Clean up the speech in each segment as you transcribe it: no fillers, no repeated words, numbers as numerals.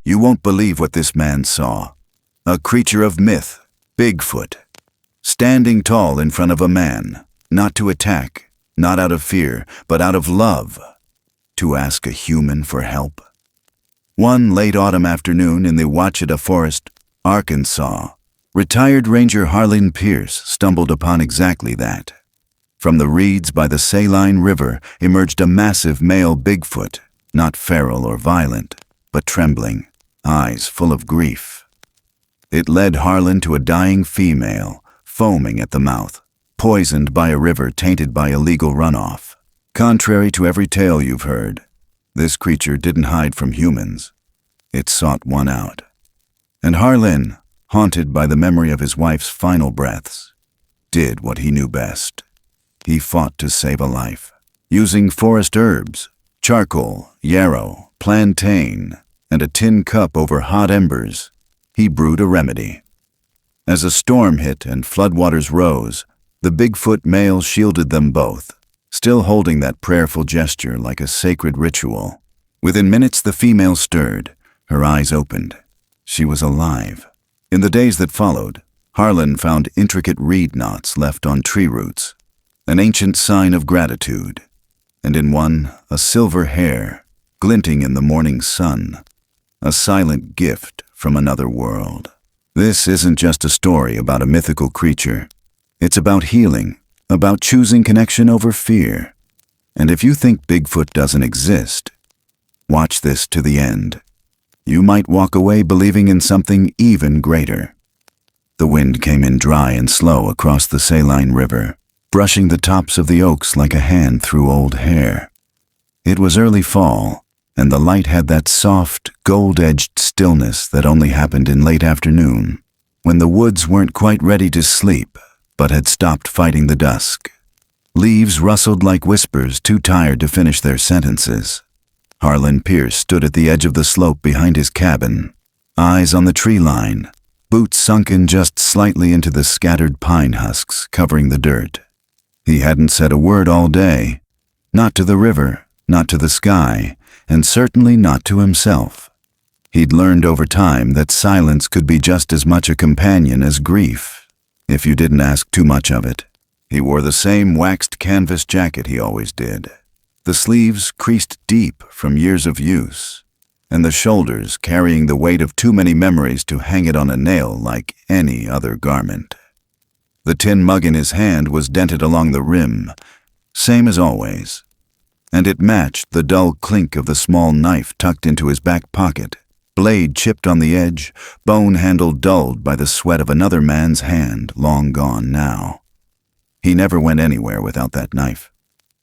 You won't believe what this man saw. A creature of myth, Bigfoot, standing tall in front of a man, not to attack, not out of fear, but out of love, to ask a human for help. One late autumn afternoon in the Ouachita forest, Arkansas, retired Ranger Harlen Pierce stumbled upon exactly that. From the reeds by the Saline River emerged a massive male Bigfoot, not feral or violent, but trembling, eyes full of grief. It led Harlen to a dying female, foaming at the mouth, poisoned by a river tainted by illegal runoff. Contrary to every tale you've heard, this creature didn't hide from humans. It sought one out. And Harlen, haunted by the memory of his wife's final breaths, did what he knew best. He fought to save a life. Using forest herbs, charcoal, yarrow, plantain, and a tin cup over hot embers, he brewed a remedy. As a storm hit and floodwaters rose, the Bigfoot male shielded them both, still holding that prayerful gesture like a sacred ritual. Within minutes the female stirred, her eyes opened. She was alive. In the days that followed, Harlen found intricate reed knots left on tree roots, an ancient sign of gratitude, and in one, a silver hair, glinting in the morning sun, a silent gift from another world. This isn't just a story about a mythical creature. It's about healing, about choosing connection over fear. And if you think Bigfoot doesn't exist, watch this to the end. You might walk away believing in something even greater. The wind came in dry and slow across the Saline River, brushing the tops of the oaks like a hand through old hair. It was early fall, and the light had that soft, gold-edged stillness that only happened in late afternoon, when the woods weren't quite ready to sleep, but had stopped fighting the dusk. Leaves rustled like whispers, too tired to finish their sentences. Harlen Pierce stood at the edge of the slope behind his cabin, eyes on the tree line, boots sunken just slightly into the scattered pine husks covering the dirt. He hadn't said a word all day, not to the river, not to the sky, and certainly not to himself. He'd learned over time that silence could be just as much a companion as grief, if you didn't ask too much of it. He wore the same waxed canvas jacket he always did, the sleeves creased deep from years of use, and the shoulders carrying the weight of too many memories to hang it on a nail like any other garment. The tin mug in his hand was dented along the rim, same as always, and it matched the dull clink of the small knife tucked into his back pocket, blade chipped on the edge, bone handle dulled by the sweat of another man's hand long gone now. He never went anywhere without that knife,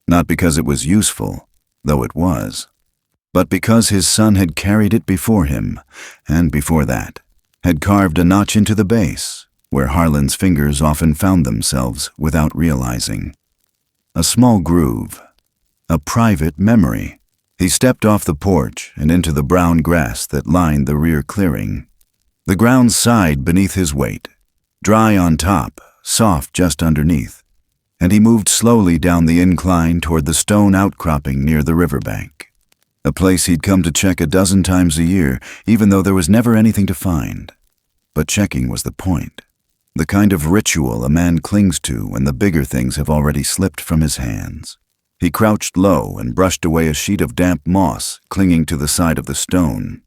not because it was useful, though it was, but because his son had carried it before him, and before that, had carved a notch into the base, where Harlen's fingers often found themselves without realizing. A small groove, a private memory. He stepped off the porch and into the brown grass that lined the rear clearing. The ground sighed beneath his weight, dry on top, soft just underneath, and he moved slowly down the incline toward the stone outcropping near the riverbank, a place he'd come to check a dozen times a year, even though there was never anything to find. But checking was the point, the kind of ritual a man clings to when the bigger things have already slipped from his hands. He crouched low and brushed away a sheet of damp moss clinging to the side of the stone.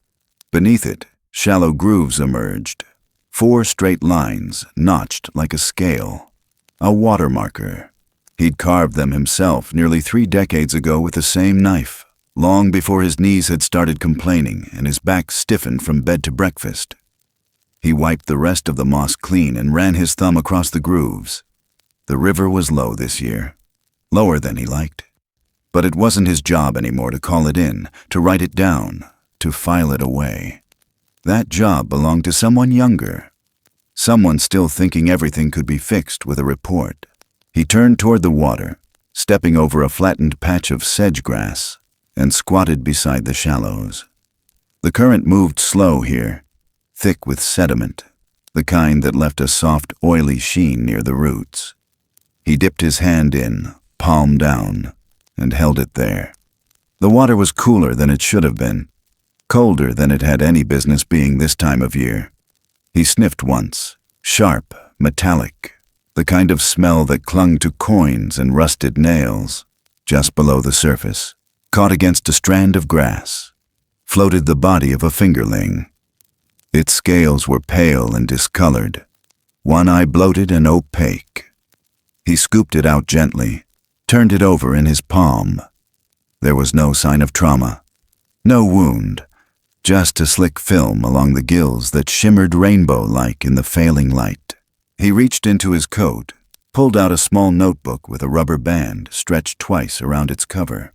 Beneath it, shallow grooves emerged, 4 straight lines notched like a scale, a water marker. He'd carved them himself nearly 3 decades ago with the same knife, long before his knees had started complaining and his back stiffened from bed to breakfast. He wiped the rest of the moss clean and ran his thumb across the grooves. The river was low this year, lower than he liked. But it wasn't his job anymore to call it in, to write it down, to file it away. That job belonged to someone younger, someone still thinking everything could be fixed with a report. He turned toward the water, stepping over a flattened patch of sedge grass, and squatted beside the shallows. The current moved slow here, thick with sediment, the kind that left a soft, oily sheen near the roots. He dipped his hand in, palm down, and held it there. The water was cooler than it should have been, colder than it had any business being this time of year. He sniffed once, sharp, metallic, the kind of smell that clung to coins and rusted nails. Just below the surface, caught against a strand of grass, floated the body of a fingerling. Its scales were pale and discolored, one eye bloated and opaque. He scooped it out gently, turned it over in his palm. There was no sign of trauma, no wound, just a slick film along the gills that shimmered rainbow-like in the failing light. He reached into his coat, pulled out a small notebook with a rubber band stretched twice around its cover.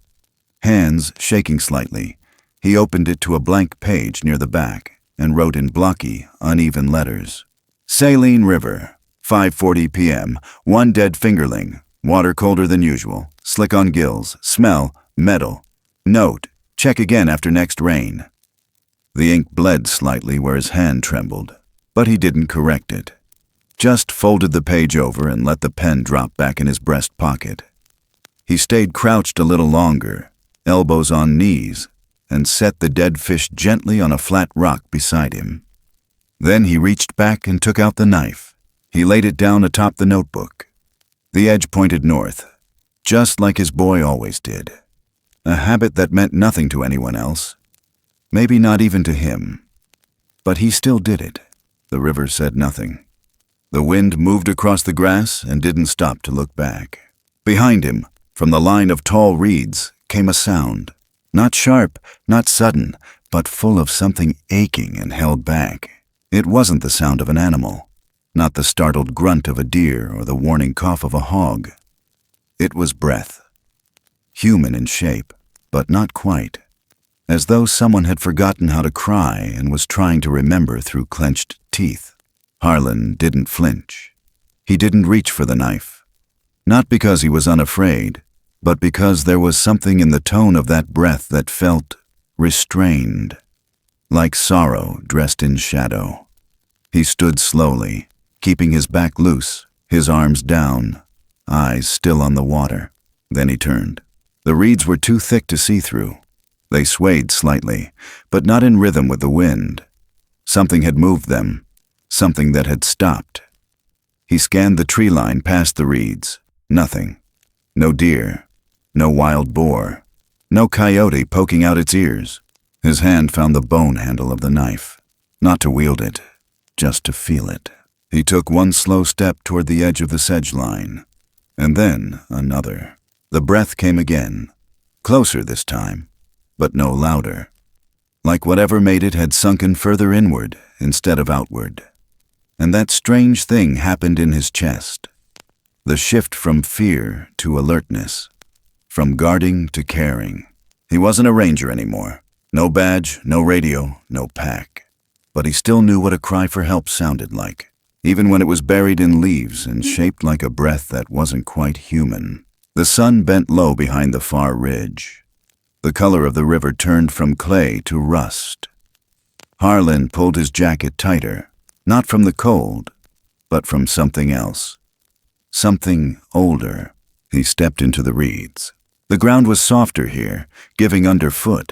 Hands shaking slightly, he opened it to a blank page near the back and wrote in blocky, uneven letters. Saline River, 5:40 p.m., one dead fingerling, water colder than usual, slick on gills, smell, metal. Note, check again after next rain. The ink bled slightly where his hand trembled, but he didn't correct it. Just folded the page over and let the pen drop back in his breast pocket. He stayed crouched a little longer, elbows on knees, and set the dead fish gently on a flat rock beside him. Then he reached back and took out the knife. He laid it down atop the notebook. The edge pointed north, just like his boy always did. A habit that meant nothing to anyone else, maybe not even to him. But he still did it. The river said nothing. The wind moved across the grass and didn't stop to look back. Behind him, from the line of tall reeds, came a sound. Not sharp, not sudden, but full of something aching and held back. It wasn't the sound of an animal, not the startled grunt of a deer or the warning cough of a hog. It was breath. Human in shape, but not quite. As though someone had forgotten how to cry and was trying to remember through clenched teeth. Harlen didn't flinch. He didn't reach for the knife. Not because he was unafraid, but because there was something in the tone of that breath that felt restrained, like sorrow dressed in shadow. He stood slowly, keeping his back loose, his arms down, eyes still on the water. Then he turned. The reeds were too thick to see through. They swayed slightly, but not in rhythm with the wind. Something had moved them, something that had stopped. He scanned the tree line past the reeds. Nothing. No deer. No wild boar. No coyote poking out its ears. His hand found the bone handle of the knife. Not to wield it, just to feel it. He took one slow step toward the edge of the sedge line, and then another. The breath came again, closer this time, but no louder. Like whatever made it had sunken further inward instead of outward. And that strange thing happened in his chest. The shift from fear to alertness, from guarding to caring. He wasn't a ranger anymore. No badge, no radio, no pack. But he still knew what a cry for help sounded like, even when it was buried in leaves and shaped like a breath that wasn't quite human. The sun bent low behind the far ridge. The color of the river turned from clay to rust. Harlen pulled his jacket tighter, not from the cold, but from something else. Something older. He stepped into the reeds. The ground was softer here, giving underfoot.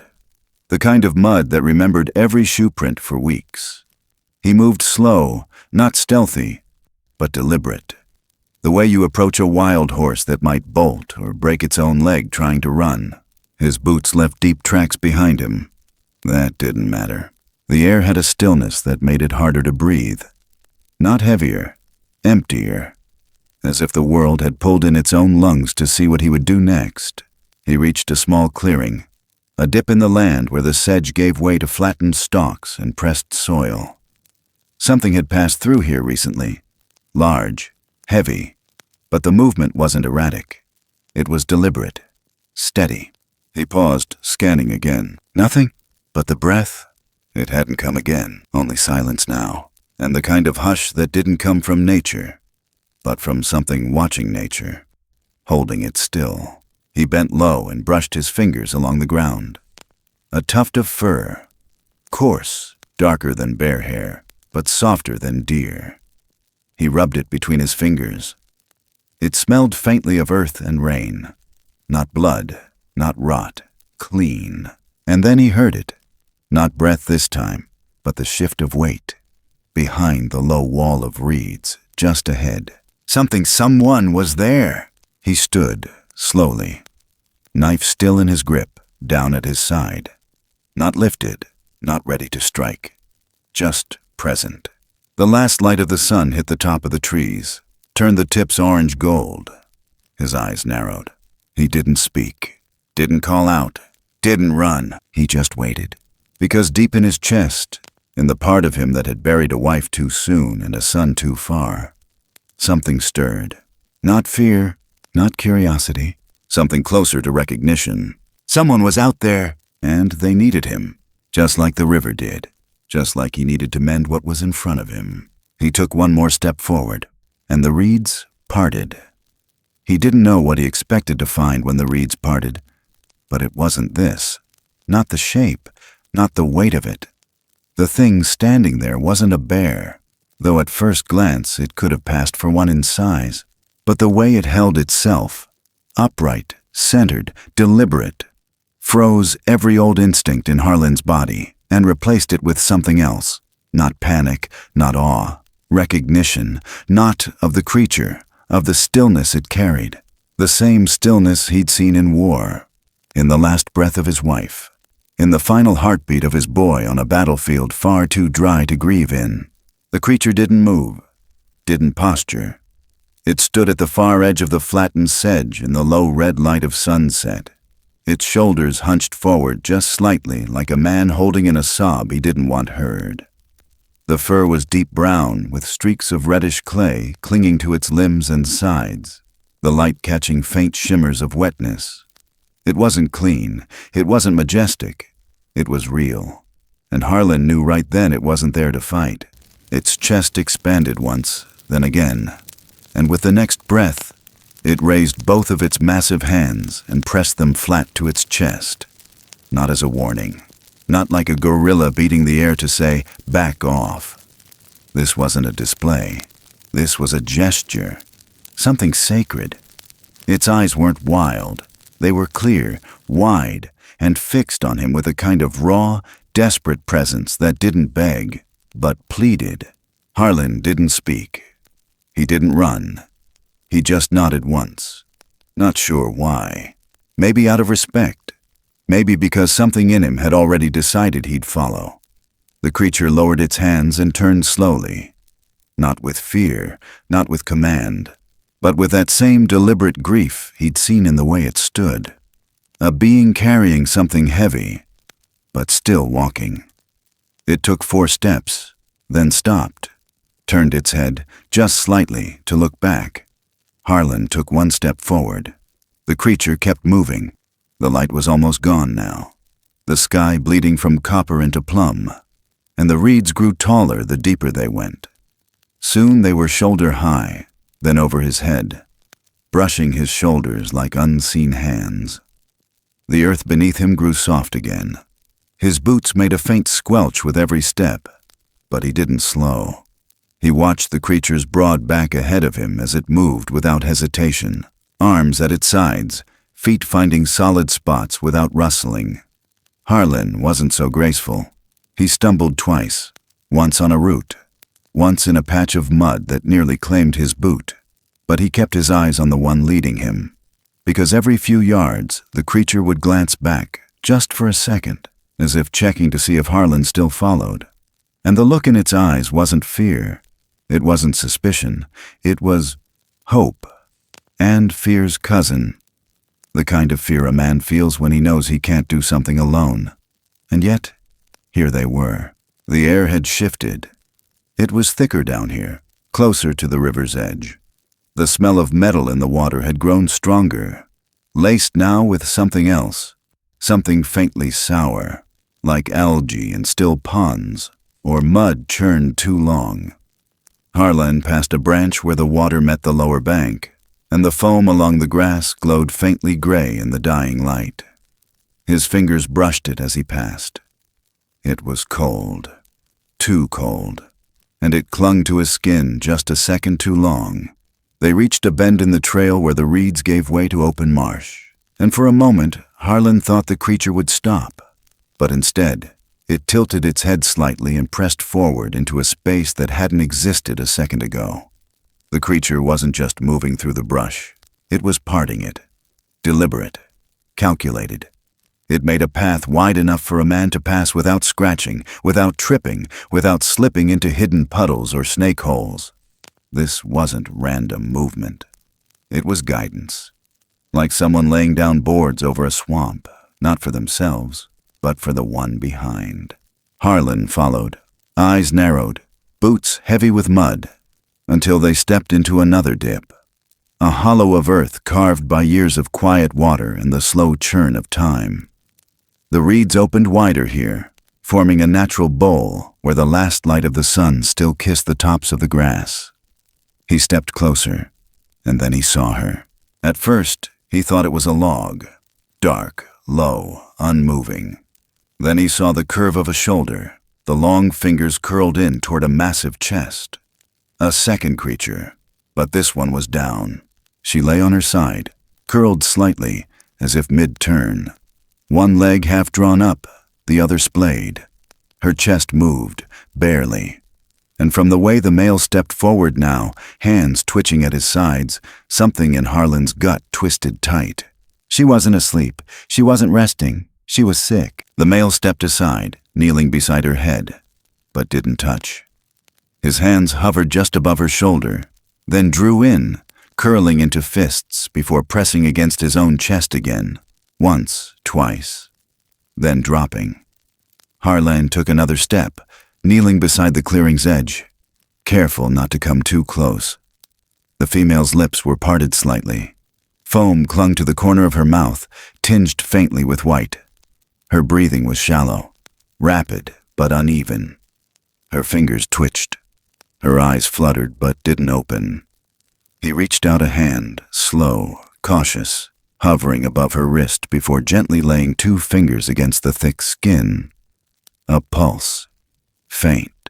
The kind of mud that remembered every shoe print for weeks. He moved slow, not stealthy, but deliberate. The way you approach a wild horse that might bolt or break its own leg trying to run. His boots left deep tracks behind him. That didn't matter. The air had a stillness that made it harder to breathe. Not heavier, emptier. As if the world had pulled in its own lungs to see what he would do next. He reached a small clearing, a dip in the land where the sedge gave way to flattened stalks and pressed soil. Something had passed through here recently, large, heavy, but the movement wasn't erratic. It was deliberate, steady. He paused, scanning again. Nothing but the breath. It hadn't come again, only silence now, and the kind of hush that didn't come from nature, but from something watching nature, holding it still. He bent low and brushed his fingers along the ground. A tuft of fur, coarse, darker than bear hair, but softer than deer. He rubbed it between his fingers. It smelled faintly of earth and rain. Not blood, not rot, clean. And then he heard it. Not breath this time, but the shift of weight. Behind the low wall of reeds, just ahead. Someone was there. He stood, slowly. Knife still in his grip, down at his side. Not lifted, not ready to strike. Just present. The last light of the sun hit the top of the trees, turned the tips orange gold. His eyes narrowed. He didn't speak, didn't call out, didn't run. He just waited. Because deep in his chest, in the part of him that had buried a wife too soon and a son too far, something stirred. Not fear, not curiosity, something closer to recognition. Someone was out there, and they needed him, just like the river did, just like he needed to mend what was in front of him. He took one more step forward, and the reeds parted. He didn't know what he expected to find when the reeds parted, but it wasn't this. Not the shape, not the weight of it. The thing standing there wasn't a bear, though at first glance it could have passed for one in size, but the way it held itself, upright, centered, deliberate, froze every old instinct in Harlen's body and replaced it with something else. Not panic, not awe, recognition, not of the creature, of the stillness it carried, the same stillness he'd seen in war, in the last breath of his wife, in the final heartbeat of his boy on a battlefield far too dry to grieve in. The creature didn't move, didn't posture. It stood at the far edge of the flattened sedge in the low red light of sunset, its shoulders hunched forward just slightly like a man holding in a sob he didn't want heard. The fur was deep brown with streaks of reddish clay clinging to its limbs and sides, the light catching faint shimmers of wetness. It wasn't clean, it wasn't majestic, it was real. And Harlen knew right then it wasn't there to fight. Its chest expanded once, then again, and with the next breath, it raised both of its massive hands and pressed them flat to its chest. Not as a warning, not like a gorilla beating the air to say, "Back off." This wasn't a display. This was a gesture, something sacred. Its eyes weren't wild. They were clear, wide, and fixed on him with a kind of raw, desperate presence that didn't beg, but pleaded. Harlen didn't speak. He didn't run. He just nodded once. Not sure why. Maybe out of respect. Maybe because something in him had already decided he'd follow. The creature lowered its hands and turned slowly. Not with fear, not with command, but with that same deliberate grief he'd seen in the way it stood. A being carrying something heavy, but still walking. It took 4 steps, then stopped, turned its head just slightly to look back. Harlen took 1 step forward. The creature kept moving. The light was almost gone now, the sky bleeding from copper into plum, and the reeds grew taller the deeper they went. Soon they were shoulder high, then over his head, brushing his shoulders like unseen hands. The earth beneath him grew soft again. His boots made a faint squelch with every step, but he didn't slow. He watched the creature's broad back ahead of him as it moved without hesitation, arms at its sides, feet finding solid spots without rustling. Harlen wasn't so graceful. He stumbled twice, once on a root, once in a patch of mud that nearly claimed his boot, but he kept his eyes on the one leading him, because every few yards the creature would glance back, just for a second, as if checking to see if Harlen still followed. And the look in its eyes wasn't fear. It wasn't suspicion. It was hope, and fear's cousin. The kind of fear a man feels when he knows he can't do something alone. And yet, here they were. The air had shifted. It was thicker down here, closer to the river's edge. The smell of metal in the water had grown stronger, laced now with something else, something faintly sour, like algae in still ponds, or mud churned too long. Harlen passed a branch where the water met the lower bank, and the foam along the grass glowed faintly gray in the dying light. His fingers brushed it as he passed. It was cold, too cold, and it clung to his skin just a second too long. They reached a bend in the trail where the reeds gave way to open marsh, and for a moment Harlen thought the creature would stop, but instead It tilted its head slightly and pressed forward into a space that hadn't existed a second ago. The creature wasn't just moving through the brush. It was parting it. Deliberate. Calculated. It made a path wide enough for a man to pass without scratching, without tripping, without slipping into hidden puddles or snake holes. This wasn't random movement. It was guidance. Like someone laying down boards over a swamp, not for themselves, but for the one behind. Harlen followed, eyes narrowed, boots heavy with mud, until they stepped into another dip. A hollow of earth carved by years of quiet water and the slow churn of time. The reeds opened wider here, forming a natural bowl where the last light of the sun still kissed the tops of the grass. He stepped closer, and then he saw her. At first, he thought it was a log, dark, low, unmoving. Then he saw the curve of a shoulder, the long fingers curled in toward a massive chest. A second creature, but this one was down. She lay on her side, curled slightly, as if mid-turn. One leg half drawn up, the other splayed. Her chest moved, barely. And from the way the male stepped forward now, hands twitching at his sides, something in Harlen's gut twisted tight. She wasn't asleep. She wasn't resting. She was sick. The male stepped aside, kneeling beside her head, but didn't touch. His hands hovered just above her shoulder, then drew in, curling into fists before pressing against his own chest again, once, twice, then dropping. Harlen took another step, kneeling beside the clearing's edge, careful not to come too close. The female's lips were parted slightly. Foam clung to the corner of her mouth, tinged faintly with white. Her breathing was shallow, rapid but uneven. Her fingers twitched. Her eyes fluttered but didn't open. He reached out a hand, slow, cautious, hovering above her wrist before gently laying 2 fingers against the thick skin. A pulse. Faint.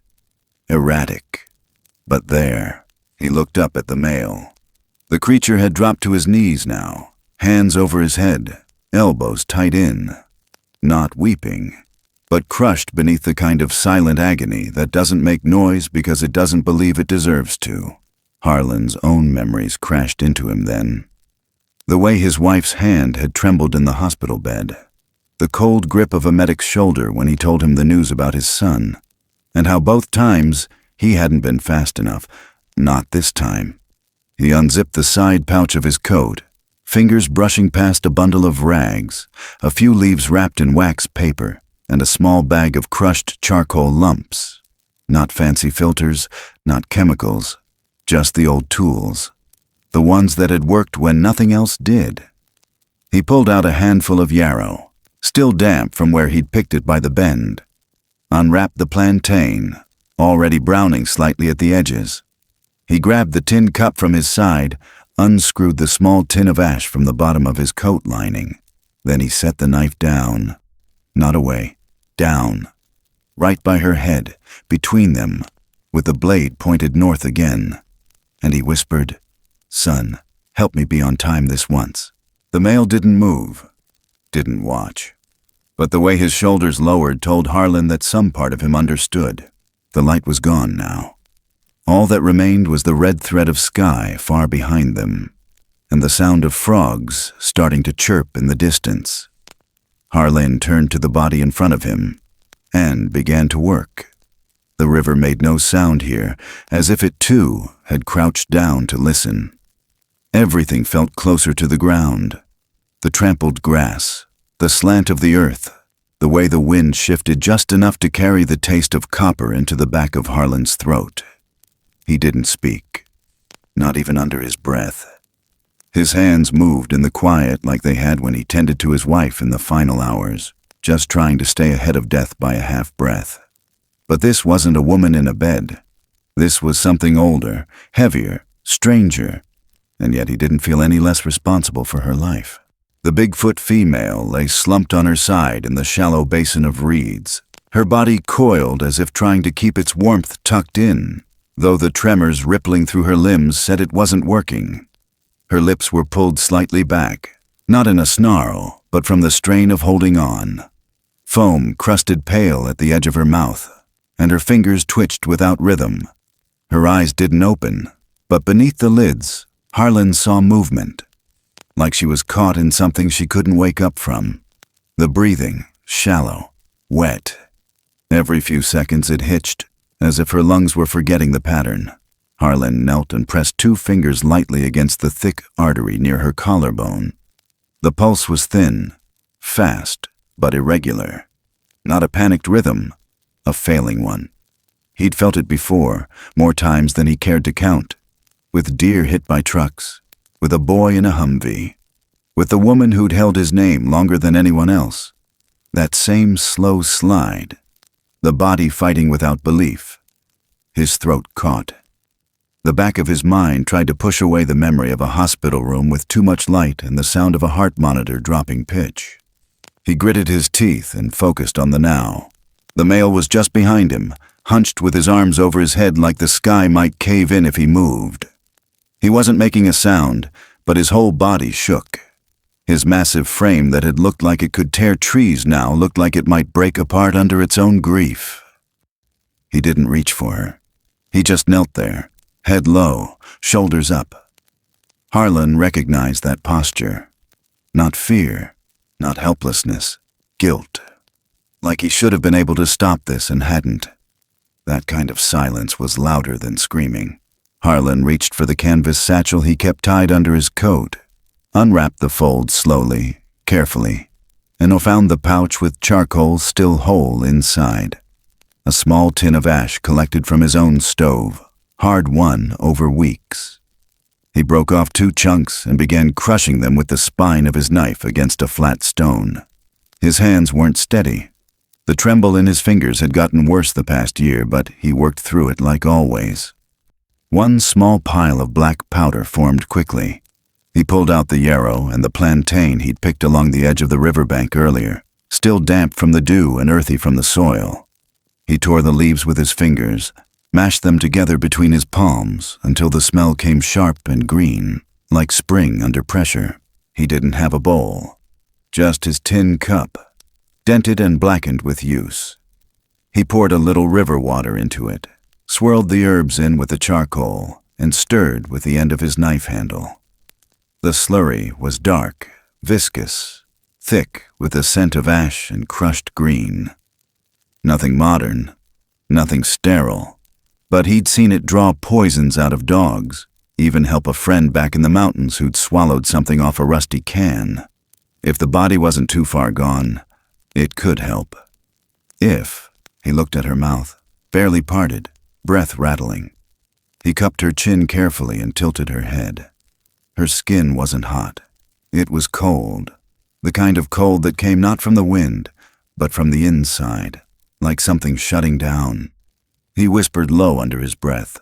Erratic. But there. He looked up at the male. The creature had dropped to his knees now, hands over his head, elbows tight in. Not weeping, but crushed beneath the kind of silent agony that doesn't make noise because it doesn't believe it deserves to. Harlen's own memories crashed into him then. The way his wife's hand had trembled in the hospital bed, the cold grip of a medic's shoulder when he told him the news about his son, and how both times he hadn't been fast enough. Not this time. He unzipped the side pouch of his coat, fingers brushing past a bundle of rags, a few leaves wrapped in wax paper, and a small bag of crushed charcoal lumps. Not fancy filters, not chemicals, just the old tools, the ones that had worked when nothing else did. He pulled out a handful of yarrow, still damp from where he'd picked it by the bend, unwrapped the plantain, already browning slightly at the edges. He grabbed the tin cup from his side, unscrewed the small tin of ash from the bottom of his coat lining. Then he set the knife down. Not away, down. Right by her head, between them, with the blade pointed north again. And he whispered, "Son, help me be on time this once." The male didn't move, didn't watch. But the way his shoulders lowered told Harlen that some part of him understood. The light was gone now. All that remained was the red thread of sky far behind them, and the sound of frogs starting to chirp in the distance. Harlen turned to the body in front of him, and began to work. The river made no sound here, as if it too had crouched down to listen. Everything felt closer to the ground. The trampled grass, the slant of the earth, the way the wind shifted just enough to carry the taste of copper into the back of Harlen's throat. He didn't speak, not even under his breath. His hands moved in the quiet like they had when he tended to his wife in the final hours, just trying to stay ahead of death by a half-breath. But this wasn't a woman in a bed. This was something older, heavier, stranger, and yet he didn't feel any less responsible for her life. The Bigfoot female lay slumped on her side in the shallow basin of reeds, her body coiled as if trying to keep its warmth tucked in, though the tremors rippling through her limbs said it wasn't working. Her lips were pulled slightly back, not in a snarl, but from the strain of holding on. Foam crusted pale at the edge of her mouth, and her fingers twitched without rhythm. Her eyes didn't open, but beneath the lids, Harlen saw movement, like she was caught in something she couldn't wake up from. The breathing, shallow, wet. Every few seconds it hitched, as if her lungs were forgetting the pattern. Harlen knelt and pressed 2 fingers lightly against the thick artery near her collarbone. The pulse was thin, fast, but irregular. Not a panicked rhythm, a failing one. He'd felt it before, more times than he cared to count. With deer hit by trucks, with a boy in a Humvee, with the woman who'd held his name longer than anyone else. That same slow slide, the body fighting without belief. His throat caught. The back of his mind tried to push away the memory of a hospital room with too much light and the sound of a heart monitor dropping pitch. He gritted his teeth and focused on the now. The male was just behind him, hunched with his arms over his head like the sky might cave in if he moved. He wasn't making a sound, but his whole body shook. His massive frame that had looked like it could tear trees now looked like it might break apart under its own grief. He didn't reach for her. He just knelt there, head low, shoulders up. Harlen recognized that posture. Not fear, not helplessness, guilt. Like he should have been able to stop this and hadn't. That kind of silence was louder than screaming. Harlen reached for the canvas satchel he kept tied under his coat, unwrapped the folds slowly, carefully, and found the pouch with charcoal still whole inside. A small tin of ash collected from his own stove, hard-won over weeks. He broke off 2 chunks and began crushing them with the spine of his knife against a flat stone. His hands weren't steady. The tremble in his fingers had gotten worse the past year, but he worked through it like always. One small pile of black powder formed quickly. He pulled out the yarrow and the plantain he'd picked along the edge of the riverbank earlier, still damp from the dew and earthy from the soil. He tore the leaves with his fingers, mashed them together between his palms until the smell came sharp and green, like spring under pressure. He didn't have a bowl, just his tin cup, dented and blackened with use. He poured a little river water into it, swirled the herbs in with the charcoal, and stirred with the end of his knife handle. The slurry was dark, viscous, thick with the scent of ash and crushed green. Nothing modern, nothing sterile, but he'd seen it draw poisons out of dogs, even help a friend back in the mountains who'd swallowed something off a rusty can. If the body wasn't too far gone, it could help. If, he looked at her mouth, barely parted, breath rattling. He cupped her chin carefully and tilted her head. Her skin wasn't hot. It was cold, the kind of cold that came not from the wind, but from the inside, like something shutting down. He whispered low under his breath,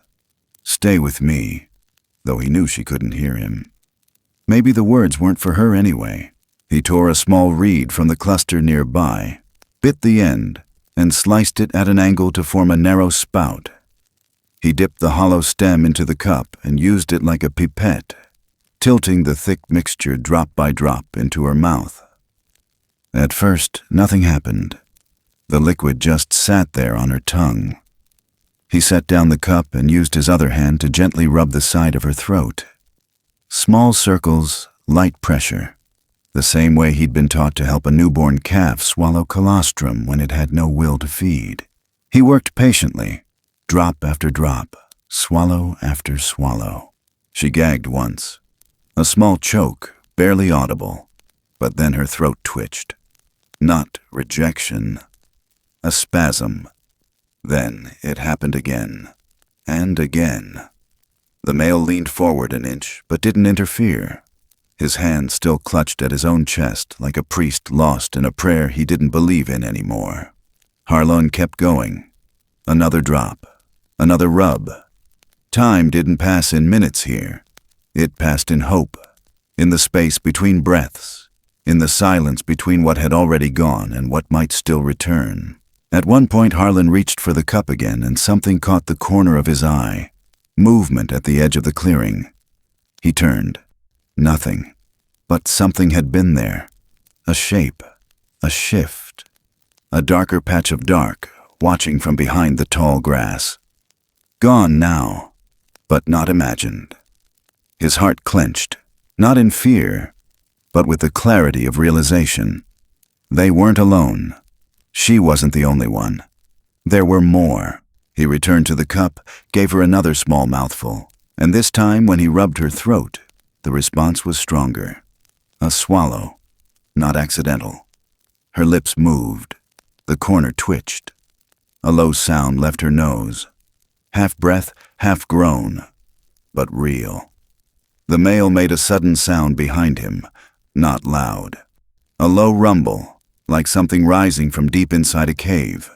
"Stay with me," though he knew she couldn't hear him. Maybe the words weren't for her anyway. He tore a small reed from the cluster nearby, bit the end, and sliced it at an angle to form a narrow spout. He dipped the hollow stem into the cup and used it like a pipette, tilting the thick mixture drop by drop into her mouth. At first, nothing happened. The liquid just sat there on her tongue. He set down the cup and used his other hand to gently rub the side of her throat. Small circles, light pressure, the same way he'd been taught to help a newborn calf swallow colostrum when it had no will to feed. He worked patiently, drop after drop, swallow after swallow. She gagged once. A small choke, barely audible, but then her throat twitched. Not rejection, a spasm. Then it happened again, and again. The male leaned forward an inch, but didn't interfere. His hand still clutched at his own chest like a priest lost in a prayer he didn't believe in anymore. Harlen kept going. Another drop, another rub. Time didn't pass in minutes here. It passed in hope, in the space between breaths, in the silence between what had already gone and what might still return. At one point, Harlen reached for the cup again, and something caught the corner of his eye. Movement at the edge of the clearing. He turned. Nothing. But something had been there. A shape. A shift. a darker patch of dark, watching from behind the tall grass. Gone now, but not imagined. His heart clenched, not in fear, but with the clarity of realization. They weren't alone. She wasn't the only one. There were more. He returned to the cup, gave her another small mouthful, and this time when he rubbed her throat, the response was stronger. A swallow, not accidental. Her lips moved. The corner twitched. A low sound left her nose. Half breath, half groan, but real. The male made a sudden sound behind him, not loud. A low rumble, like something rising from deep inside a cave.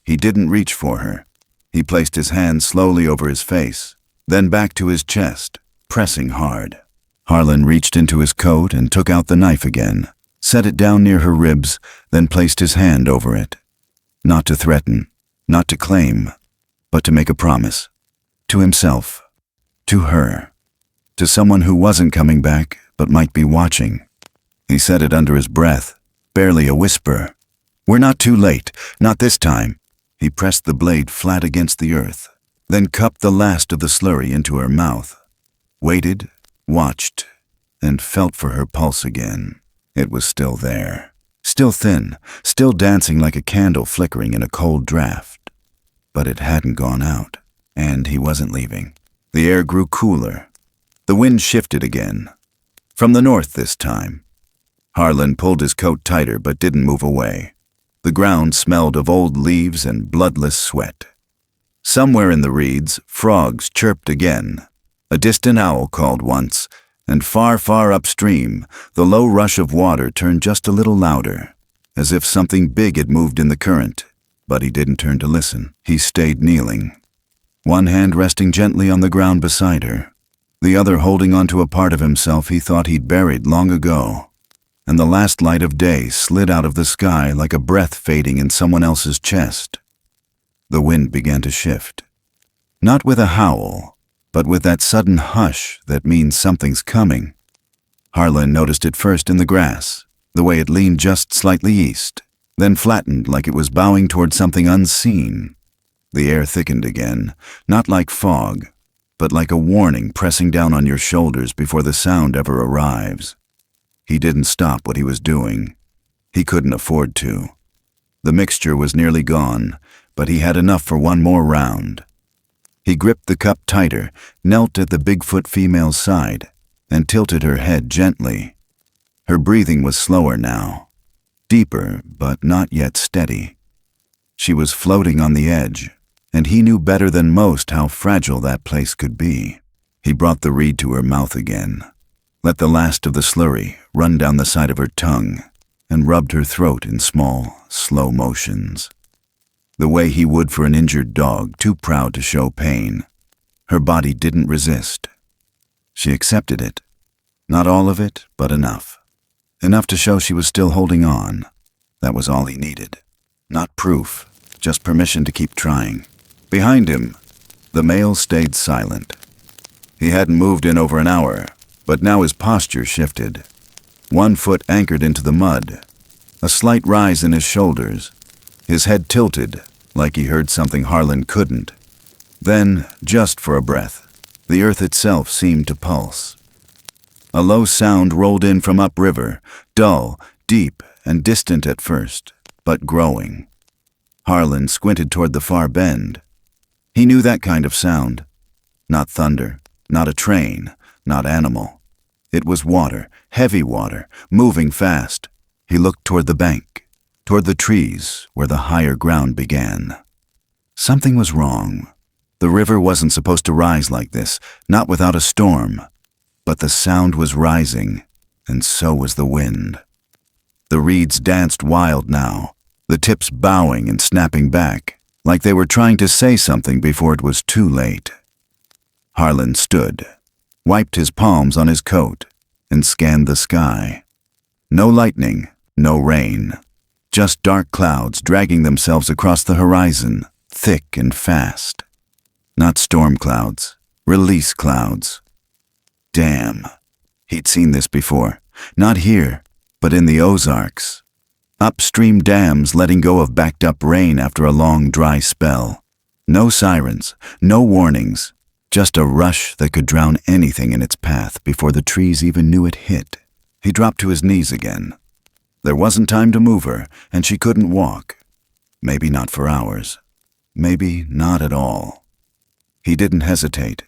He didn't reach for her. He placed his hand slowly over his face, then back to his chest, pressing hard. Harlen reached into his coat and took out the knife again, set it down near her ribs, then placed his hand over it. Not to threaten, not to claim, but to make a promise. To himself, to her, to someone who wasn't coming back but might be watching. He said it under his breath, barely a whisper. "We're not too late, not this time." He pressed the blade flat against the earth, then cupped the last of the slurry into her mouth, waited, watched, and felt for her pulse again. It was still there, still thin, still dancing like a candle flickering in a cold draft. But it hadn't gone out, and he wasn't leaving. The air grew cooler. The wind shifted again, from the north this time. Harlen pulled his coat tighter but didn't move away. The ground smelled of old leaves and bloodless sweat. Somewhere in the reeds, frogs chirped again. A distant owl called once, and far, far upstream, the low rush of water turned just a little louder, as if something big had moved in the current. But he didn't turn to listen. He stayed kneeling, one hand resting gently on the ground beside her, the other holding onto a part of himself he thought he'd buried long ago. And the last light of day slid out of the sky like a breath fading in someone else's chest. The wind began to shift. Not with a howl, but with that sudden hush that means something's coming. Harlen noticed it first in the grass, the way it leaned just slightly east, then flattened like it was bowing toward something unseen. The air thickened again, not like fog, but like a warning pressing down on your shoulders before the sound ever arrives. He didn't stop what he was doing. He couldn't afford to. The mixture was nearly gone, but he had enough for one more round. He gripped the cup tighter, knelt at the Bigfoot female's side, and tilted her head gently. Her breathing was slower now, deeper but not yet steady. She was floating on the edge, and he knew better than most how fragile that place could be. He brought the reed to her mouth again, let the last of the slurry run down the side of her tongue, and rubbed her throat in small, slow motions. The way he would for an injured dog too proud to show pain. Her body didn't resist. She accepted it. Not all of it, but enough. Enough to show she was still holding on. That was all he needed. Not proof, just permission to keep trying. Behind him, the male stayed silent. He hadn't moved in over an hour, but now his posture shifted. One foot anchored into the mud, a slight rise in his shoulders, his head tilted like he heard something Harlen couldn't. Then, just for a breath, the earth itself seemed to pulse. A low sound rolled in from upriver, dull, deep, and distant at first, but growing. Harlen squinted toward the far bend. He knew that kind of sound. Not thunder, not a train, not animal. It was water, heavy water, moving fast. He looked toward the bank, toward the trees where the higher ground began. Something was wrong. The river wasn't supposed to rise like this, not without a storm. But the sound was rising, and so was the wind. The reeds danced wild now, the tips bowing and snapping back, like they were trying to say something before it was too late. Harlen stood, wiped his palms on his coat, and scanned the sky. No lightning, no rain, just dark clouds dragging themselves across the horizon, thick and fast. Not storm clouds, release clouds. Damn. He'd seen this before, not here, but in the Ozarks. Upstream dams letting go of backed-up rain after a long, dry spell. No sirens, no warnings, just a rush that could drown anything in its path before the trees even knew it hit. He dropped to his knees again. There wasn't time to move her, and she couldn't walk. Maybe not for hours. Maybe not at all. He didn't hesitate.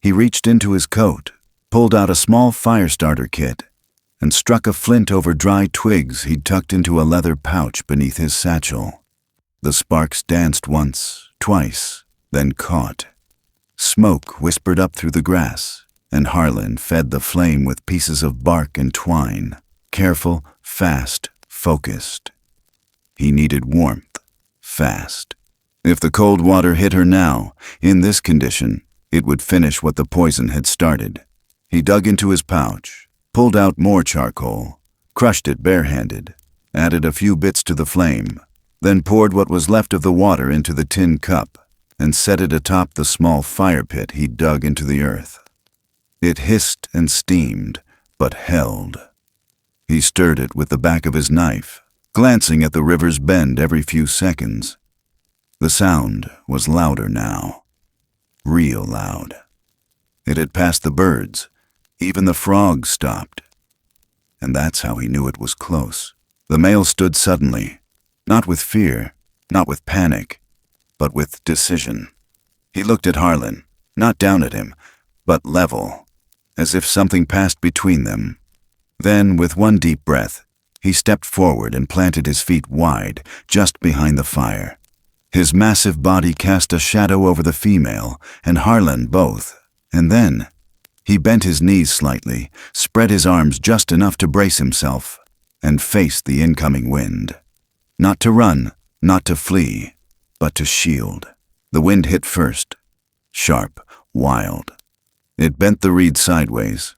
He reached into his coat, pulled out a small fire starter kit, and struck a flint over dry twigs he'd tucked into a leather pouch beneath his satchel. The sparks danced once, twice, then caught. Smoke whispered up through the grass, and Harlen fed the flame with pieces of bark and twine, careful, fast, focused. He needed warmth, fast. If the cold water hit her now, in this condition, it would finish what the poison had started. He dug into his pouch, pulled out more charcoal, crushed it barehanded, added a few bits to the flame, then poured what was left of the water into the tin cup and set it atop the small fire pit he'd dug into the earth. It hissed and steamed, but held. He stirred it with the back of his knife, glancing at the river's bend every few seconds. The sound was louder now. Real loud. It had passed the birds. Even the frogs stopped. And that's how he knew it was close. The male stood suddenly, not with fear, not with panic, but with decision. He looked at Harlen, not down at him, but level, as if something passed between them. Then, with one deep breath, he stepped forward and planted his feet wide, just behind the fire. His massive body cast a shadow over the female, and Harlen both, and then he bent his knees slightly, spread his arms just enough to brace himself, and faced the incoming wind. Not to run, not to flee, but to shield. The wind hit first, sharp, wild. It bent the reed sideways.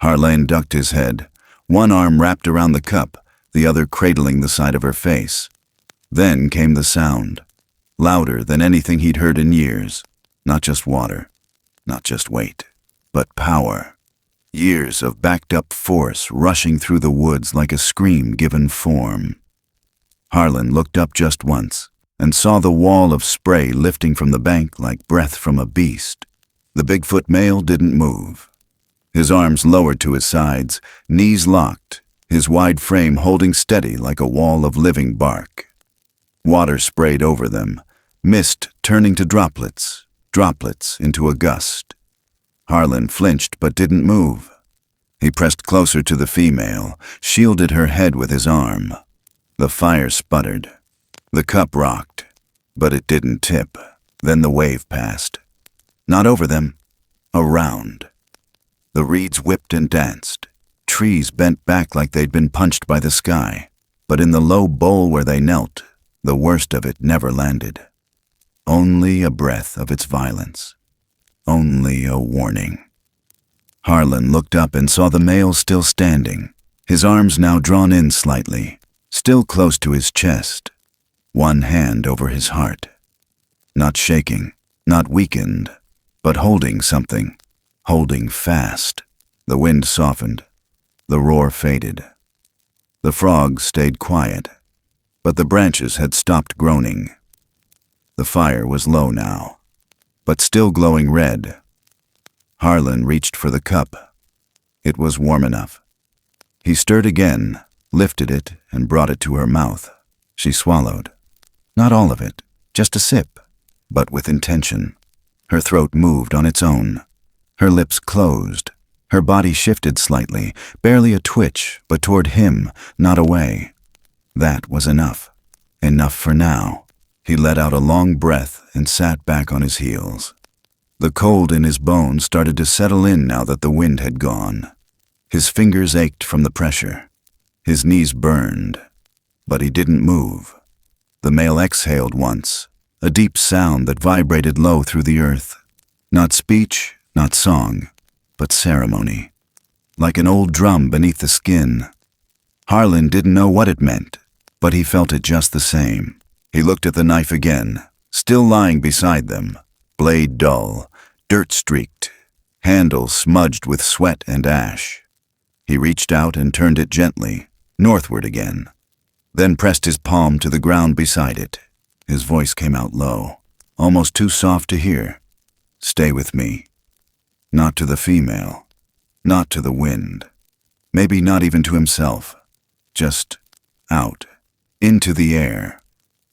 Harlen ducked his head, one arm wrapped around the cup, the other cradling the side of her face. Then came the sound, louder than anything he'd heard in years. Not just water, not just weight, but power. Years of backed-up force rushing through the woods like a scream given form. Harlen looked up just once and saw the wall of spray lifting from the bank like breath from a beast. The Bigfoot male didn't move. His arms lowered to his sides, knees locked, his wide frame holding steady like a wall of living bark. Water sprayed over them, mist turning to droplets, droplets into a gust. Harlen flinched but didn't move. He pressed closer to the female, shielded her head with his arm. The fire sputtered. The cup rocked, but it didn't tip. Then the wave passed. Not over them, around. The reeds whipped and danced. Trees bent back like they'd been punched by the sky. But in the low bowl where they knelt, the worst of it never landed. Only a breath of its violence. Only a warning. Harlen looked up and saw the male still standing, his arms now drawn in slightly, still close to his chest, one hand over his heart. Not shaking, not weakened, but holding something, holding fast. The wind softened. The roar faded. The frogs stayed quiet, but the branches had stopped groaning. The fire was low now, but still glowing red. Harlen reached for the cup. It was warm enough. He stirred again, lifted it, and brought it to her mouth. She swallowed. Not all of it, just a sip, but with intention. Her throat moved on its own. Her lips closed. Her body shifted slightly, barely a twitch, but toward him, not away. That was enough. Enough for now. He let out a long breath and sat back on his heels. The cold in his bones started to settle in now that the wind had gone. His fingers ached from the pressure. His knees burned, but he didn't move. The male exhaled once, a deep sound that vibrated low through the earth. Not speech, not song, but ceremony. Like an old drum beneath the skin. Harlen didn't know what it meant, but he felt it just the same. He looked at the knife again, still lying beside them, blade dull, dirt-streaked, handle smudged with sweat and ash. He reached out and turned it gently, northward again. then pressed his palm to the ground beside it. His voice came out low, almost too soft to hear. "Stay with me." Not to the female, not to the wind, maybe not even to himself. Just out, into the air,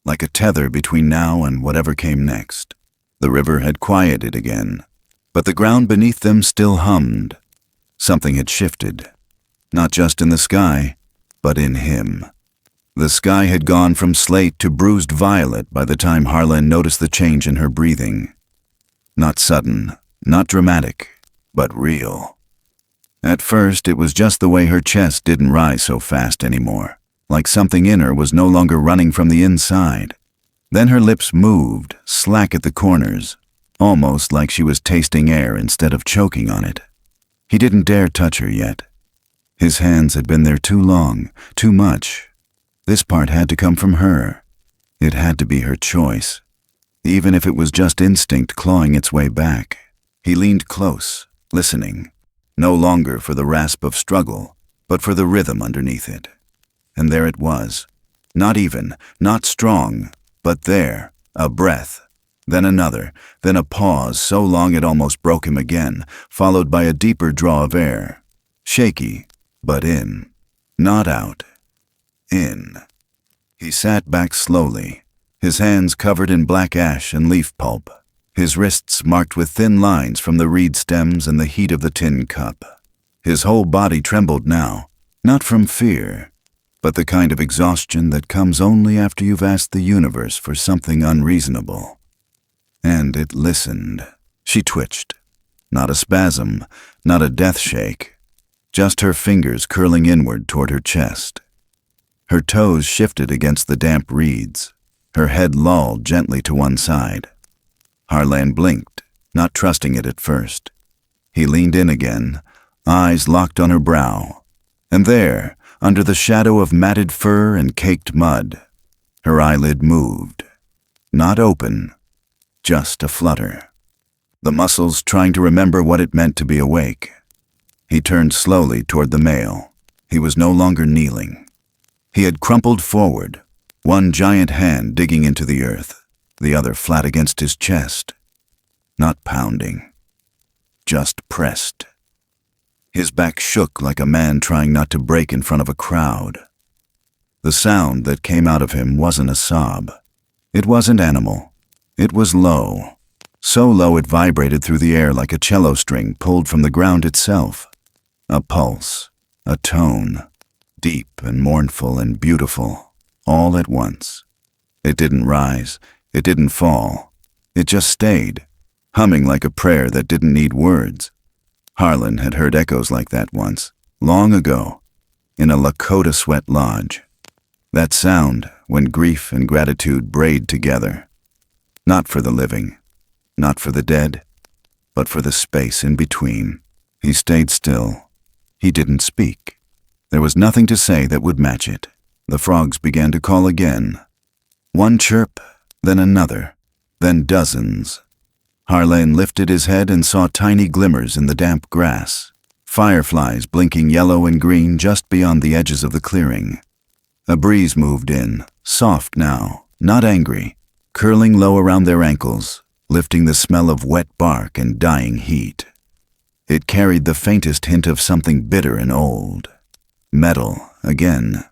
like a tether between now and whatever came next. The river had quieted again, but the ground beneath them still hummed. Something had shifted, not just in the sky, but in him. The sky had gone from slate to bruised violet by the time Harlen noticed the change in her breathing. Not sudden, not dramatic, but real. At first, it was just the way her chest didn't rise so fast anymore, like something in her was no longer running from the inside. Then her lips moved, slack at the corners, almost like she was tasting air instead of choking on it. He didn't dare touch her yet. His hands had been there too long, too much. This part had to come from her. It had to be her choice, even if it was just instinct clawing its way back. He leaned close, listening, no longer for the rasp of struggle, but for the rhythm underneath it. And there it was, not even, not strong, but there, a breath, then another, then a pause so long it almost broke him again, followed by a deeper draw of air. Shaky, but in, not out. In. He sat back slowly, his hands covered in black ash and leaf pulp, his wrists marked with thin lines from the reed stems and the heat of the tin cup. His whole body trembled now, not from fear, but the kind of exhaustion that comes only after you've asked the universe for something unreasonable. And it listened. She twitched. Not a spasm, not a death shake, just her fingers curling inward toward her chest. Her toes shifted against the damp reeds, her head lolled gently to one side. Harlen blinked, not trusting it at first. He leaned in again, eyes locked on her brow. And there, under the shadow of matted fur and caked mud, her eyelid moved. Not open, just a flutter. The muscles trying to remember what it meant to be awake. He turned slowly toward the male. He was no longer kneeling. He had crumpled forward, one giant hand digging into the earth, the other flat against his chest. Not pounding, just pressed. His back shook like a man trying not to break in front of a crowd. The sound that came out of him wasn't a sob. It wasn't animal. It was low, so low it vibrated through the air like a cello string pulled from the ground itself. A pulse, a tone, deep and mournful and beautiful, all at once. It didn't rise, it didn't fall. It just stayed, humming like a prayer that didn't need words. Harlen had heard echoes like that once, long ago, in a Lakota sweat lodge. That sound when grief and gratitude braid together. Not for the living, not for the dead, but for the space in between. He stayed still. He didn't speak. There was nothing to say that would match it. The frogs began to call again. One chirp, then another, then dozens. Harlen lifted his head and saw tiny glimmers in the damp grass, fireflies blinking yellow and green just beyond the edges of the clearing. A breeze moved in, soft now, not angry, curling low around their ankles, lifting the smell of wet bark and dying heat. It carried the faintest hint of something bitter and old. Metal, again,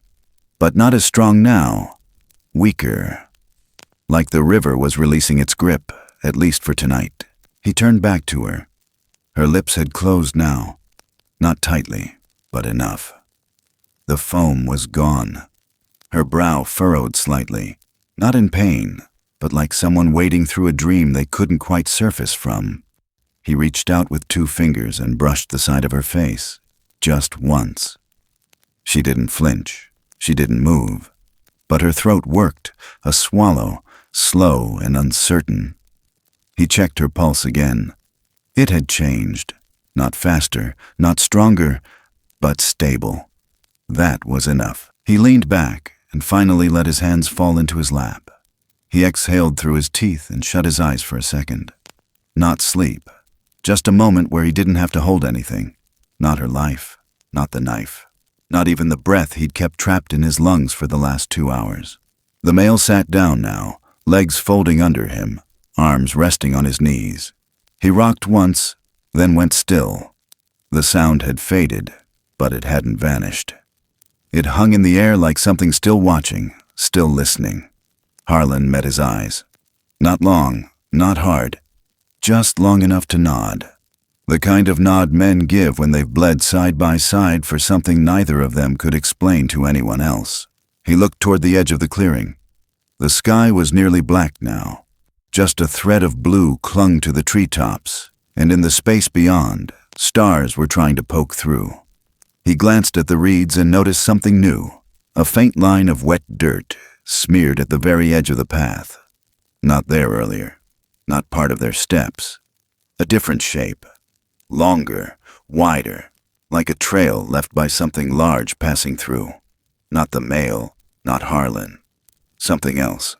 but not as strong now, weaker. Like the river was releasing its grip, at least for tonight. He turned back to her. Her lips had closed now, not tightly, but enough. The foam was gone. Her brow furrowed slightly, not in pain, but like someone wading through a dream they couldn't quite surface from. He reached out with 2 fingers and brushed the side of her face, just once. She didn't flinch, she didn't move, but her throat worked, a swallow, slow and uncertain. He checked her pulse again. It had changed, not faster, not stronger, but stable. That was enough. He leaned back and finally let his hands fall into his lap. He exhaled through his teeth and shut his eyes for a second. Not sleep, just a moment where he didn't have to hold anything. Not her life, not the knife. not even the breath he'd kept trapped in his lungs for the last 2 hours. The male sat down now, legs folding under him, arms resting on his knees. He rocked once, then went still. The sound had faded, but it hadn't vanished. It hung in the air like something still watching, still listening. Harlen met his eyes. Not long, not hard, just long enough to nod. The kind of nod men give when they've bled side by side for something neither of them could explain to anyone else. He looked toward the edge of the clearing. The sky was nearly black now. Just a thread of blue clung to the treetops, and in the space beyond, stars were trying to poke through. He glanced at the reeds and noticed something new, a faint line of wet dirt smeared at the very edge of the path. Not there earlier, not part of their steps. A different shape, longer, wider, like a trail left by something large passing through. Not the male, not Harlen. Something else.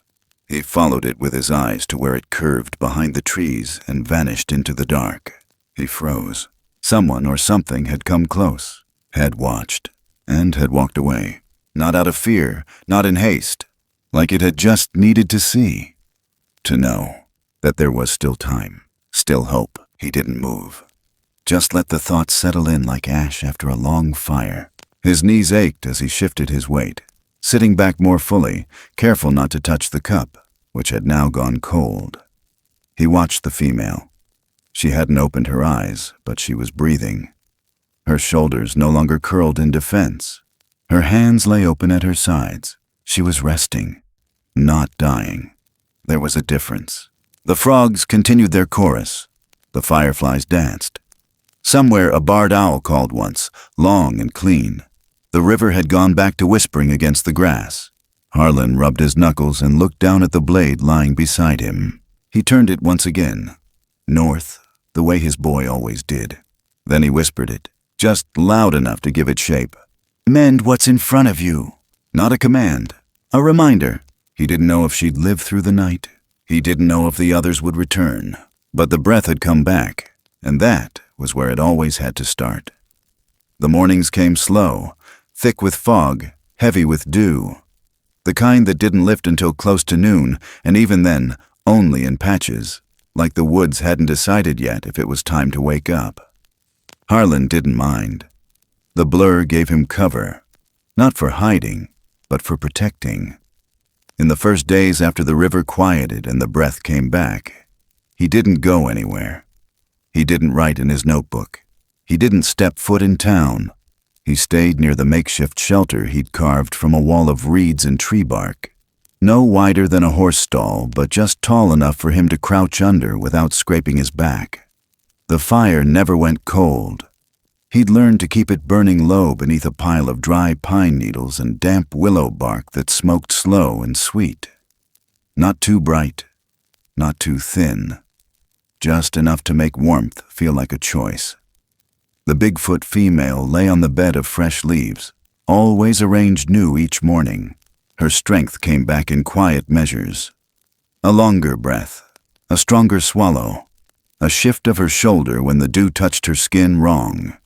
He followed it with his eyes to where it curved behind the trees and vanished into the dark. He froze. Someone or something had come close, had watched, and had walked away. Not out of fear, not in haste, like it had just needed to see. To know that there was still time, still hope. He didn't move. Just let the thoughts settle in like ash after a long fire. His knees ached as he shifted his weight, sitting back more fully, careful not to touch the cup, which had now gone cold. He watched the female. She hadn't opened her eyes, but she was breathing. Her shoulders no longer curled in defense. Her hands lay open at her sides. She was resting, not dying. There was a difference. The frogs continued their chorus. The fireflies danced. Somewhere a barred owl called once, long and clean. The river had gone back to whispering against the grass. Harlen rubbed his knuckles and looked down at the blade lying beside him. He turned it once again, north, the way his boy always did. Then he whispered it, just loud enough to give it shape. "Mend what's in front of you." Not a command, a reminder. He didn't know if she'd live through the night. He didn't know if the others would return. But the breath had come back, and that was where it always had to start. The mornings came slow, thick with fog, heavy with dew. The kind that didn't lift until close to noon, and even then, only in patches, like the woods hadn't decided yet if it was time to wake up. Harlen didn't mind. The blur gave him cover, not for hiding, but for protecting. In the first days after the river quieted and the breath came back, he didn't go anywhere. He didn't write in his notebook. He didn't step foot in town. He stayed near the makeshift shelter he'd carved from a wall of reeds and tree bark. No wider than a horse stall, but just tall enough for him to crouch under without scraping his back. The fire never went cold. He'd learned to keep it burning low beneath a pile of dry pine needles and damp willow bark that smoked slow and sweet. Not too bright, not too thin, just enough to make warmth feel like a choice. The Bigfoot female lay on the bed of fresh leaves, always arranged new each morning. Her strength came back in quiet measures. A longer breath, a stronger swallow, a shift of her shoulder when the dew touched her skin wrong.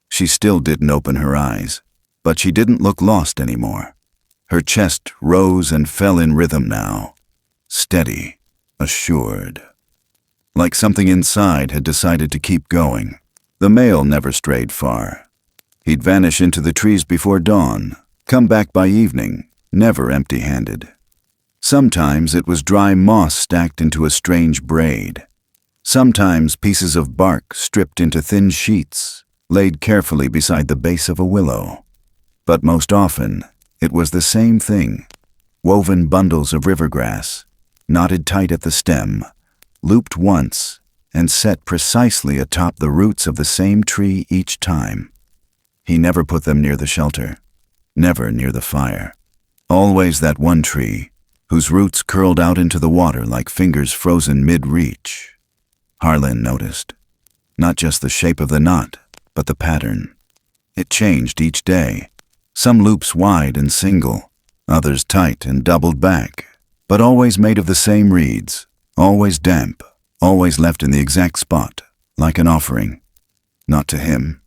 She still didn't open her eyes, but she didn't look lost anymore. Her chest rose and fell in rhythm now, steady, assured. Like something inside had decided to keep going. The male never strayed far. He'd vanish into the trees before dawn, come back by evening, never empty-handed. Sometimes it was dry moss stacked into a strange braid. Sometimes pieces of bark stripped into thin sheets, laid carefully beside the base of a willow. But most often, it was the same thing. Woven bundles of rivergrass, knotted tight at the stem, looped once, and set precisely atop the roots of the same tree each time. He never put them near the shelter, never near the fire. Always that one tree, whose roots curled out into the water like fingers frozen mid-reach. Harlen noticed. Not just the shape of the knot, but the pattern. It changed each day. Some loops wide and single, others tight and doubled back, but always made of the same reeds, always damp, always left in the exact spot, like an offering. Not to him,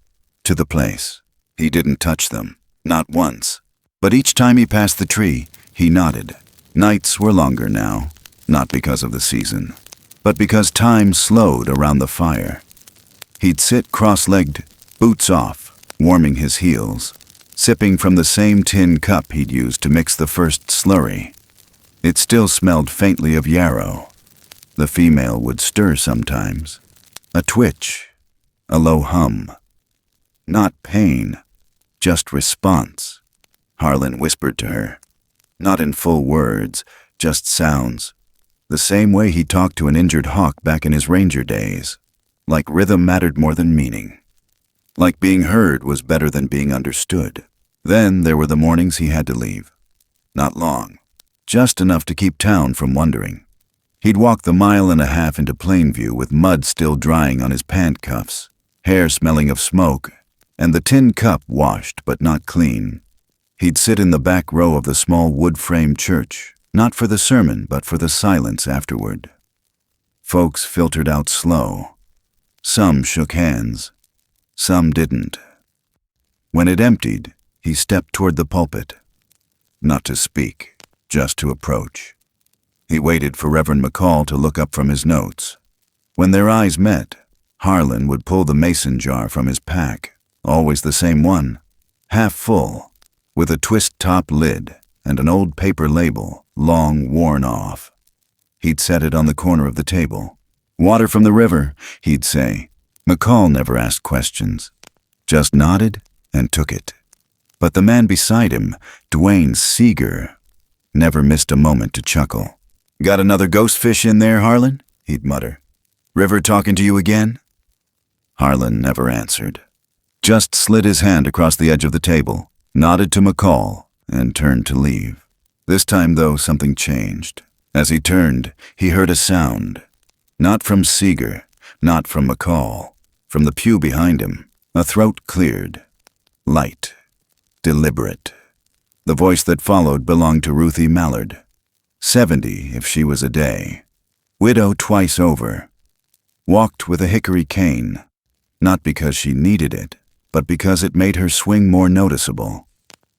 to the place. He didn't touch them. Not once. But each time he passed the tree, he nodded. Nights were longer now, not because of the season, but because time slowed around the fire. He'd sit cross-legged, boots off, warming his heels, sipping from the same tin cup he'd used to mix the first slurry. It still smelled faintly of yarrow. The female would stir sometimes. A twitch, a low hum. Not pain, just response, Harlen whispered to her. Not in full words, just sounds. The same way he talked to an injured hawk back in his ranger days. Like rhythm mattered more than meaning. Like being heard was better than being understood. Then there were the mornings he had to leave. Not long, just enough to keep town from wondering. He'd walk the 1.5 miles into Plainview with mud still drying on his pant cuffs, hair smelling of smoke, and the tin cup washed but not clean. He'd sit in the back row of the small wood-framed church, not for the sermon but for the silence afterward. Folks filtered out slow. Some shook hands. Some didn't. When it emptied, he stepped toward the pulpit. Not to speak, just to approach. He waited for Reverend McCall to look up from his notes. When their eyes met, Harlen would pull the mason jar from his pack, always the same one, half full, with a twist-top lid and an old paper label, long worn off. He'd set it on the corner of the table. "Water from the river," he'd say. McCall never asked questions, just nodded and took it. But the man beside him, Dwayne Seeger, never missed a moment to chuckle. "Got another ghost fish in there, Harlen?" he'd mutter. "River talking to you again?" Harlen never answered. Just slid his hand across the edge of the table, nodded to McCall, and turned to leave. This time, though, something changed. As he turned, he heard a sound. Not from Seeger, not from McCall. From the pew behind him, a throat cleared. Light. Deliberate. The voice that followed belonged to Ruthie Mallard. 70 if she was a day. Widow twice over. Walked with a hickory cane. Not because she needed it, but because it made her swing more noticeable.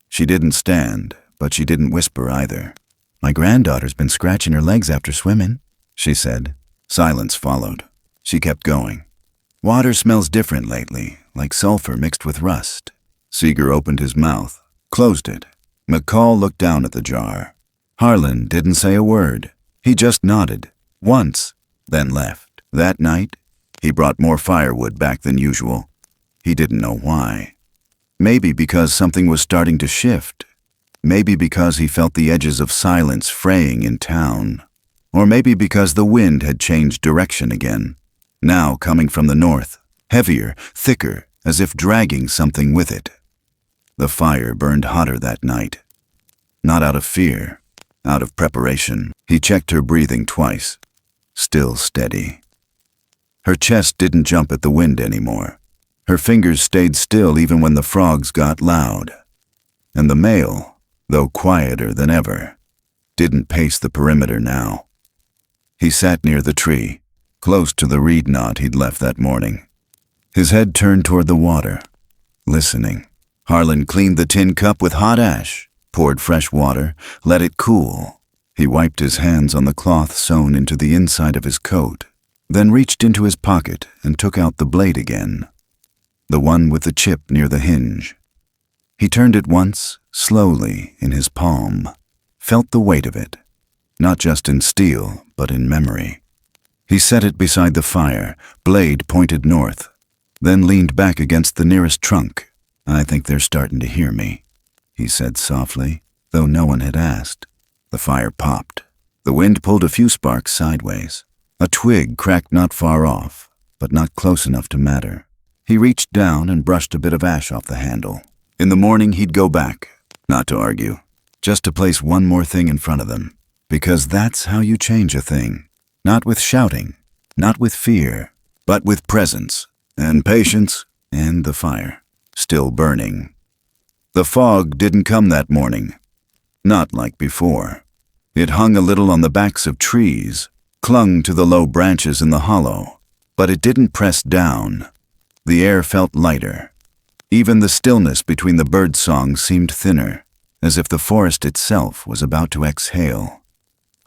She didn't stand, but she didn't whisper either. "My granddaughter's been scratching her legs after swimming," she said. Silence followed. She kept going. "Water smells different lately, like sulfur mixed with rust." Seeger opened his mouth, closed it. McCall looked down at the jar. Harlen didn't say a word. He just nodded, once, then left. That night, he brought more firewood back than usual. He didn't know why. Maybe because something was starting to shift. Maybe because he felt the edges of silence fraying in town. Or maybe because the wind had changed direction again. Now coming from the north, heavier, thicker, as if dragging something with it. The fire burned hotter that night. Not out of fear, out of preparation. He checked her breathing twice. Still steady. Her chest didn't jump at the wind anymore. Her fingers stayed still even when the frogs got loud. And the male, though quieter than ever, didn't pace the perimeter now. He sat near the tree, close to the reed knot he'd left that morning. His head turned toward the water, listening. Harlen cleaned the tin cup with hot ash, poured fresh water, let it cool. He wiped his hands on the cloth sewn into the inside of his coat, then reached into his pocket and took out the blade again, the one with the chip near the hinge. He turned it once, slowly, in his palm, felt the weight of it, not just in steel, but in memory. He set it beside the fire, blade pointed north, then leaned back against the nearest trunk. "I think they're starting to hear me," he said softly, though no one had asked. The fire popped. The wind pulled a few sparks sideways. A twig cracked not far off, but not close enough to matter. He reached down and brushed a bit of ash off the handle. In the morning he'd go back, not to argue, just to place one more thing in front of them. Because that's how you change a thing. Not with shouting, not with fear, but with presence and patience and the fire, still burning. The fog didn't come that morning. Not like before. It hung a little on the backs of trees, clung to the low branches in the hollow, but it didn't press down. The air felt lighter, Even the stillness between the bird songs seemed thinner, as if the forest itself was about to exhale.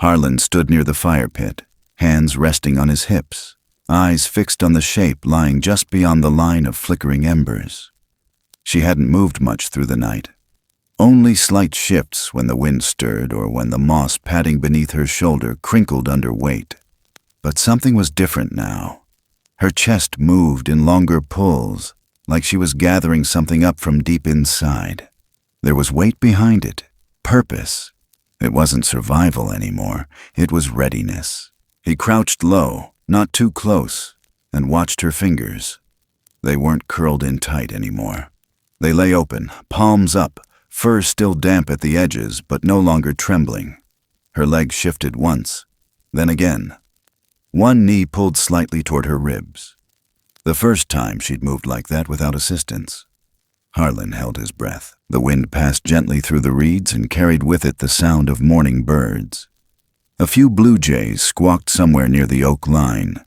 Harlen stood near the fire pit, hands resting on his hips, eyes fixed on the shape lying just beyond the line of flickering embers. She hadn't moved much through the night. Only slight shifts when the wind stirred or when the moss padding beneath her shoulder crinkled under weight. But something was different now. Her chest moved in longer pulls, like she was gathering something up from deep inside. There was weight behind it, purpose. It wasn't survival anymore, it was readiness. He crouched low, not too close, and watched her fingers. They weren't curled in tight anymore. They lay open, palms up, fur still damp at the edges but no longer trembling. Her legs shifted once, then again. One knee pulled slightly toward her ribs. The first time she'd moved like that without assistance. Harlen held his breath. The wind passed gently through the reeds and carried with it the sound of morning birds. A few blue jays squawked somewhere near the oak line,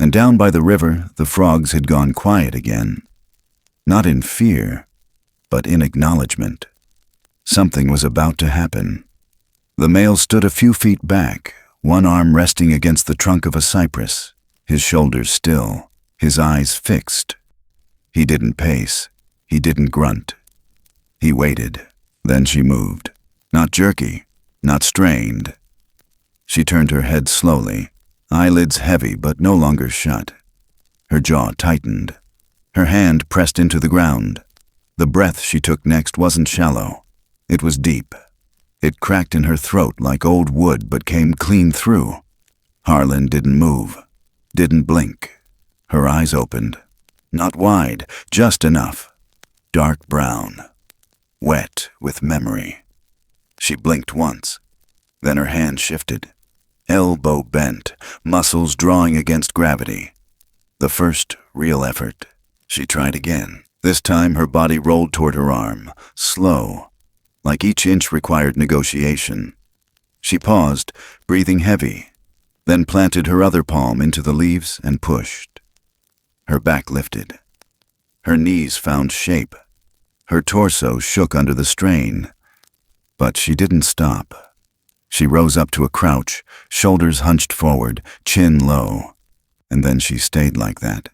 and down by the river the frogs had gone quiet again. Not in fear, but in acknowledgement. Something was about to happen. The male stood a few feet back, one arm resting against the trunk of a cypress, his shoulders still, his eyes fixed. He didn't pace. He didn't grunt. He waited. Then she moved. Not jerky, not strained. She turned her head slowly, eyelids heavy but no longer shut. Her jaw tightened. Her hand pressed into the ground. The breath she took next wasn't shallow. It was deep. It cracked in her throat like old wood but came clean through. Harlen didn't move, didn't blink. Her eyes opened. Not wide, just enough. Dark brown, wet with memory. She blinked once. Then her hand shifted. Elbow bent, muscles drawing against gravity. The first real effort. She tried again. This time her body rolled toward her arm, slow, like each inch required negotiation. She paused, breathing heavy, then planted her other palm into the leaves and pushed. Her back lifted. Her knees found shape. Her torso shook under the strain. But she didn't stop. She rose up to a crouch, shoulders hunched forward, chin low. And then she stayed like that,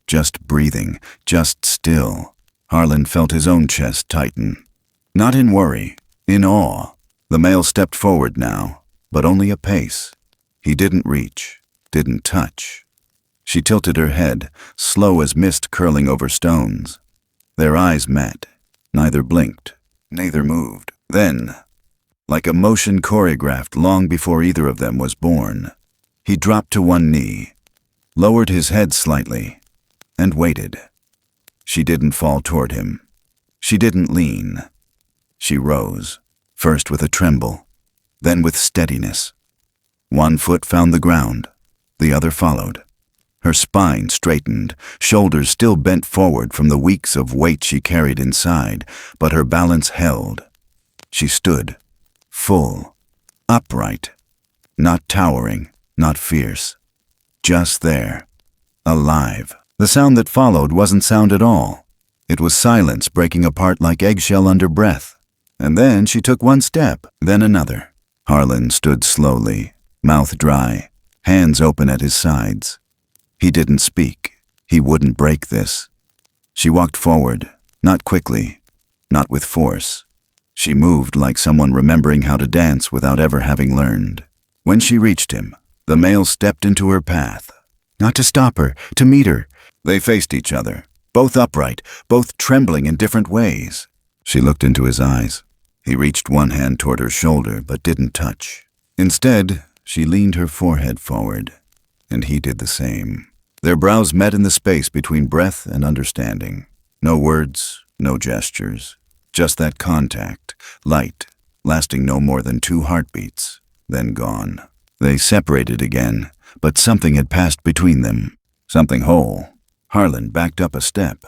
just breathing, just still. Harlen felt his own chest tighten. Not in worry, in awe. The male stepped forward now, but only a pace. He didn't reach, didn't touch. She tilted her head, slow as mist curling over stones. Their eyes met. Neither blinked, neither moved. Then, like a motion choreographed long before either of them was born, he dropped to one knee, lowered his head slightly, and waited. She didn't fall toward him. She didn't lean. She rose, first with a tremble, then with steadiness. One foot found the ground, the other followed. Her spine straightened, shoulders still bent forward from the weeks of weight she carried inside, but her balance held. She stood, full, upright, not towering, not fierce. Just there, alive. The sound that followed wasn't sound at all. It was silence breaking apart like eggshell under breath. And then she took one step, then another. Harlen stood slowly, mouth dry, hands open at his sides. He didn't speak. He wouldn't break this. She walked forward, not quickly, not with force. She moved like someone remembering how to dance without ever having learned. When she reached him, the male stepped into her path. Not to stop her, to meet her. They faced each other, both upright, both trembling in different ways. She looked into his eyes. He reached one hand toward her shoulder but didn't touch. Instead, she leaned her forehead forward, and he did the same. Their brows met in the space between breath and understanding. No words, no gestures, just that contact, light, lasting no more than 2 heartbeats, then gone. They separated again, but something had passed between them, something whole. Harlen backed up a step,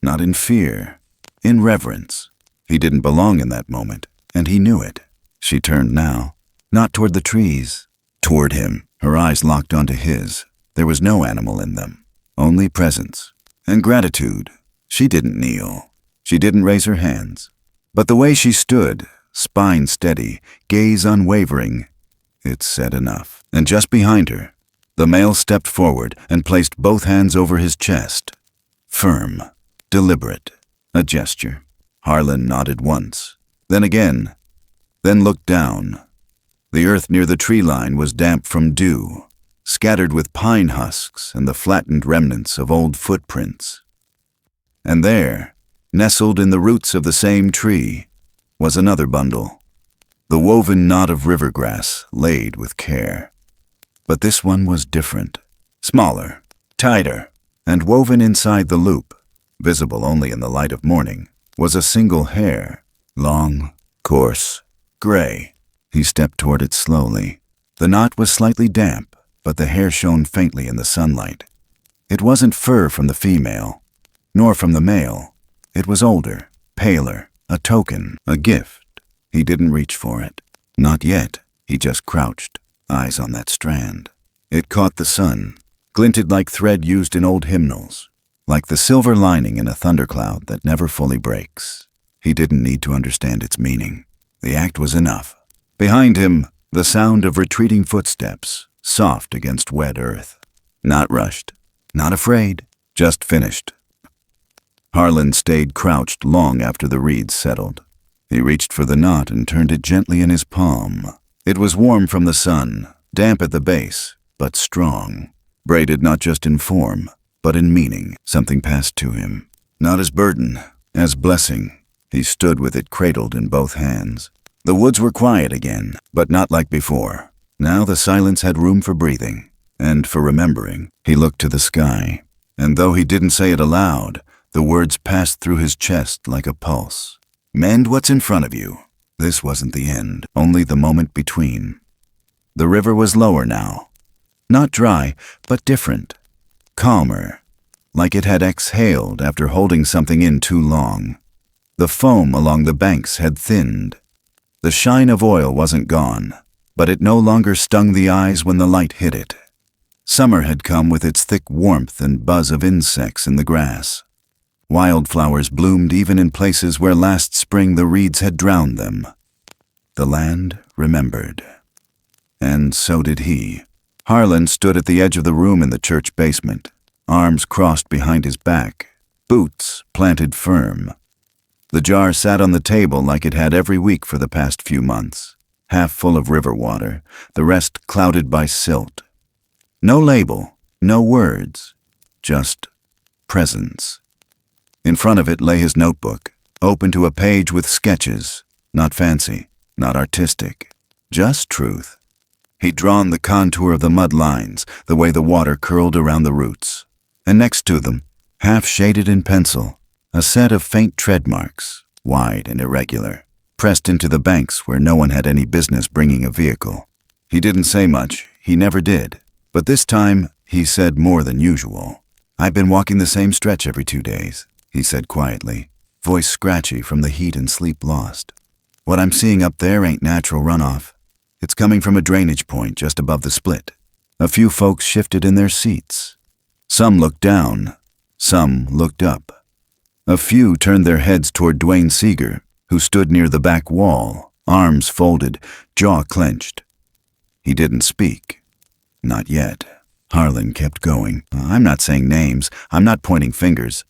not in fear, in reverence. He didn't belong in that moment, and he knew it. She turned now, not toward the trees, toward him. Her eyes locked onto his. There was no animal in them, only presence and gratitude. She didn't kneel. She didn't raise her hands. But the way she stood, spine steady, gaze unwavering, it said enough. And just behind her, the male stepped forward and placed both hands over his chest. Firm, deliberate, a gesture. Harlen nodded once, then again, then looked down. The earth near the tree line was damp from dew, scattered with pine husks and the flattened remnants of old footprints. And there, nestled in the roots of the same tree, was another bundle, the woven knot of river grass laid with care. But this one was different, smaller, tighter, and woven inside the loop, visible only in the light of morning, was a single hair, long, coarse, gray. He stepped toward it slowly. The knot was slightly damp, but the hair shone faintly in the sunlight. It wasn't fur from the female, nor from the male. It was older, paler, a token, a gift. He didn't reach for it. Not yet. He just crouched, eyes on that strand. It caught the sun, glinted like thread used in old hymnals, like the silver lining in a thundercloud that never fully breaks. He didn't need to understand its meaning. The act was enough. Behind him, the sound of retreating footsteps, soft against wet earth. Not rushed, not afraid, just finished. Harlen stayed crouched long after the reeds settled. He reached for the knot and turned it gently in his palm. It was warm from the sun, damp at the base, but strong. Braided not just in form, but in meaning. Something passed to him. Not as burden, as blessing. He stood with it cradled in both hands. The woods were quiet again, but not like before. Now the silence had room for breathing, and for remembering. He looked to the sky, and though he didn't say it aloud, the words passed through his chest like a pulse. Mend what's in front of you. This wasn't the end, only the moment between. The river was lower now. Not dry, but different. Calmer, like it had exhaled after holding something in too long. The foam along the banks had thinned. The shine of oil wasn't gone, but it no longer stung the eyes when the light hit it. Summer had come with its thick warmth and buzz of insects in the grass. Wildflowers bloomed even in places where last spring the reeds had drowned them. The land remembered. And so did he. Harlen stood at the edge of the room in the church basement, arms crossed behind his back, boots planted firm. The jar sat on the table like it had every week for the past few months, half full of river water, the rest clouded by silt. No label, no words, just presence. In front of it lay his notebook, open to a page with sketches, not fancy, not artistic, just truth. He'd drawn the contour of the mud lines, the way the water curled around the roots. And next to them, half shaded in pencil, a set of faint tread marks, wide and irregular, pressed into the banks where no one had any business bringing a vehicle. He didn't say much, he never did, but this time he said more than usual. "I've been walking the same stretch every 2 days," he said quietly, voice scratchy from the heat and sleep lost. "What I'm seeing up there ain't natural runoff. It's coming from a drainage point just above the split." A few folks shifted in their seats. Some looked down, some looked up. A few turned their heads toward Dwayne Seeger, who stood near the back wall, arms folded, jaw clenched. He didn't speak. Not yet. Harlen kept going. "I'm not saying names, I'm not pointing fingers,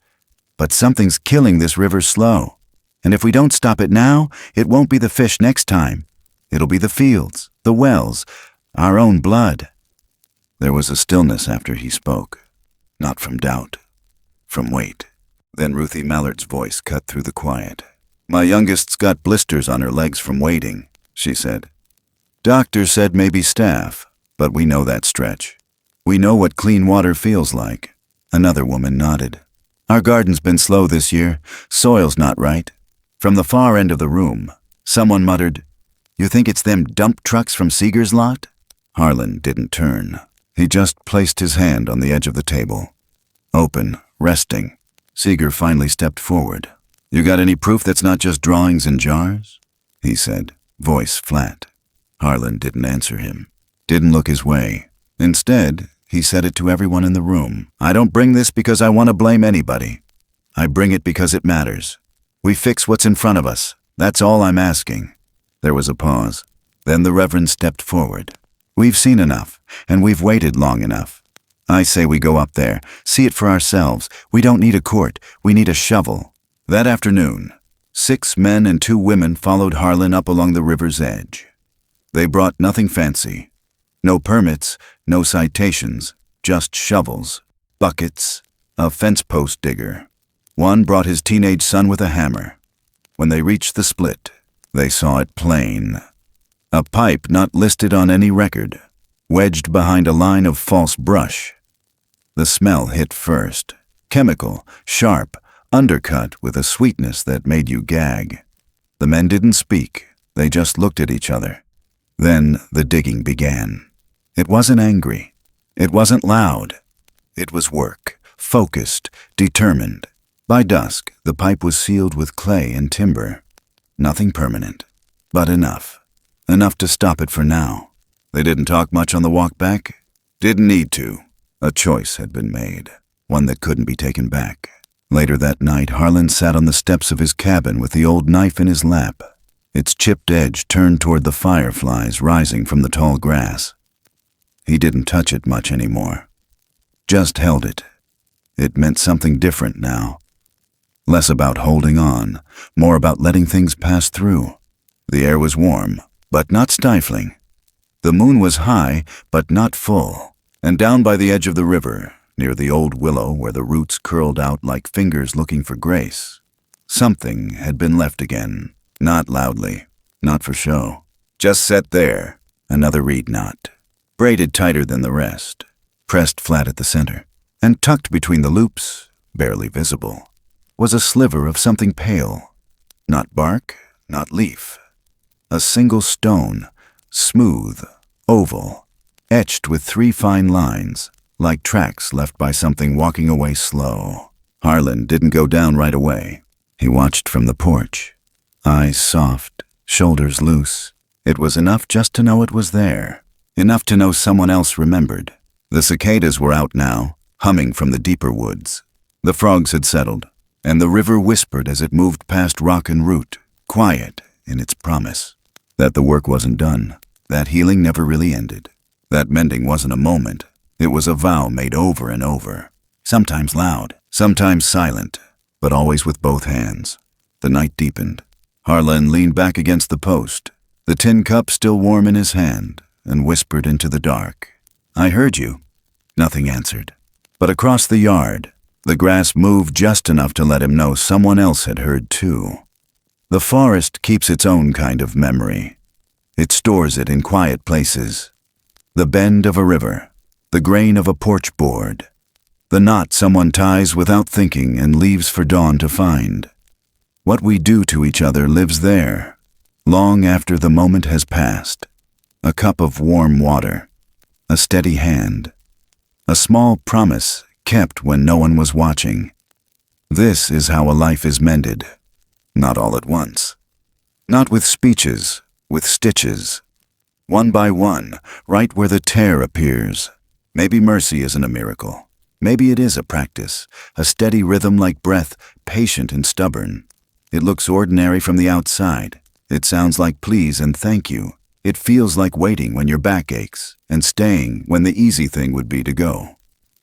but something's killing this river slow. And if we don't stop it now, it won't be the fish next time. It'll be the fields, the wells, our own blood." There was a stillness after he spoke, not from doubt, from weight. Then Ruthie Mallard's voice cut through the quiet. "My youngest's got blisters on her legs from wading," she said. "Doctor said maybe staph, but we know that stretch. We know what clean water feels like." Another woman nodded. "Our garden's been slow this year. Soil's not right." From the far end of the room, someone muttered, "You think it's them dump trucks from Seeger's lot?" Harlen didn't turn. He just placed his hand on the edge of the table. Open, resting. Seeger finally stepped forward. "You got any proof that's not just drawings in jars?" he said, voice flat. Harlen didn't answer him, didn't look his way. Instead, he said it to everyone in the room. "I don't bring this because I want to blame anybody. I bring it because it matters. We fix what's in front of us. That's all I'm asking." There was a pause. Then the Reverend stepped forward. "We've seen enough, and we've waited long enough. I say we go up there, see it for ourselves. We don't need a court, we need a shovel." That afternoon, 6 men and 2 women followed Harlen up along the river's edge. They brought nothing fancy. No permits, no citations, just shovels, buckets, a fence post digger. One brought his teenage son with a hammer. When they reached the split, they saw it plain. A pipe not listed on any record, wedged behind a line of false brush. The smell hit first. Chemical, sharp, undercut with a sweetness that made you gag. The men didn't speak, they just looked at each other. Then the digging began. It wasn't angry. It wasn't loud. It was work, focused, determined. By dusk, the pipe was sealed with clay and timber. Nothing permanent, but enough. Enough to stop it for now. They didn't talk much on the walk back. Didn't need to. A choice had been made, one that couldn't be taken back. Later that night, Harlen sat on the steps of his cabin with the old knife in his lap, its chipped edge turned toward the fireflies rising from the tall grass. He didn't touch it much anymore. Just held it. It meant something different now. Less about holding on, more about letting things pass through. The air was warm, but not stifling. The moon was high, but not full. And down by the edge of the river, near the old willow where the roots curled out like fingers looking for grace, something had been left again. Not loudly, not for show. Just set there, another reed knot, braided tighter than the rest, pressed flat at the center, and tucked between the loops, barely visible, was a sliver of something pale. Not bark, not leaf. A single stone, smooth, oval, etched with 3 fine lines, like tracks left by something walking away slow. Harlen didn't go down right away. He watched from the porch. Eyes soft, shoulders loose. It was enough just to know it was there. Enough to know someone else remembered. The cicadas were out now, humming from the deeper woods. The frogs had settled, and the river whispered as it moved past rock and root, quiet in its promise. That the work wasn't done. That healing never really ended. That mending wasn't a moment. It was a vow made over and over. Sometimes loud, sometimes silent, but always with both hands. The night deepened. Harlen leaned back against the post, the tin cup still warm in his hand, and whispered into the dark. "I heard you." Nothing answered. But across the yard, the grass moved just enough to let him know someone else had heard too. The forest keeps its own kind of memory. It stores it in quiet places. The bend of a river, the grain of a porch board, the knot someone ties without thinking and leaves for dawn to find. What we do to each other lives there, long after the moment has passed. A cup of warm water, a steady hand, a small promise kept when no one was watching. This is how a life is mended. Not all at once. Not with speeches, with stitches. One by one, right where the tear appears. Maybe mercy isn't a miracle. Maybe it is a practice, a steady rhythm like breath, patient and stubborn. It looks ordinary from the outside. It sounds like please and thank you. It feels like waiting when your back aches and staying when the easy thing would be to go.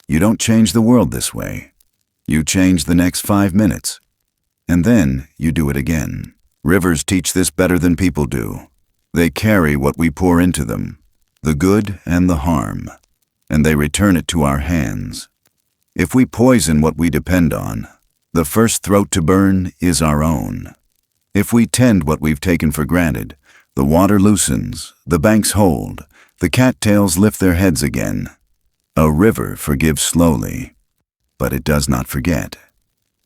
You don't change the world this way. You change the next 5 minutes. And then you do it again. Rivers teach this better than people do. They carry what we pour into them, the good and the harm, and they return it to our hands. If we poison what we depend on, the first throat to burn is our own. If we tend what we've taken for granted, the water loosens, the banks hold, the cattails lift their heads again. A river forgives slowly, but it does not forget.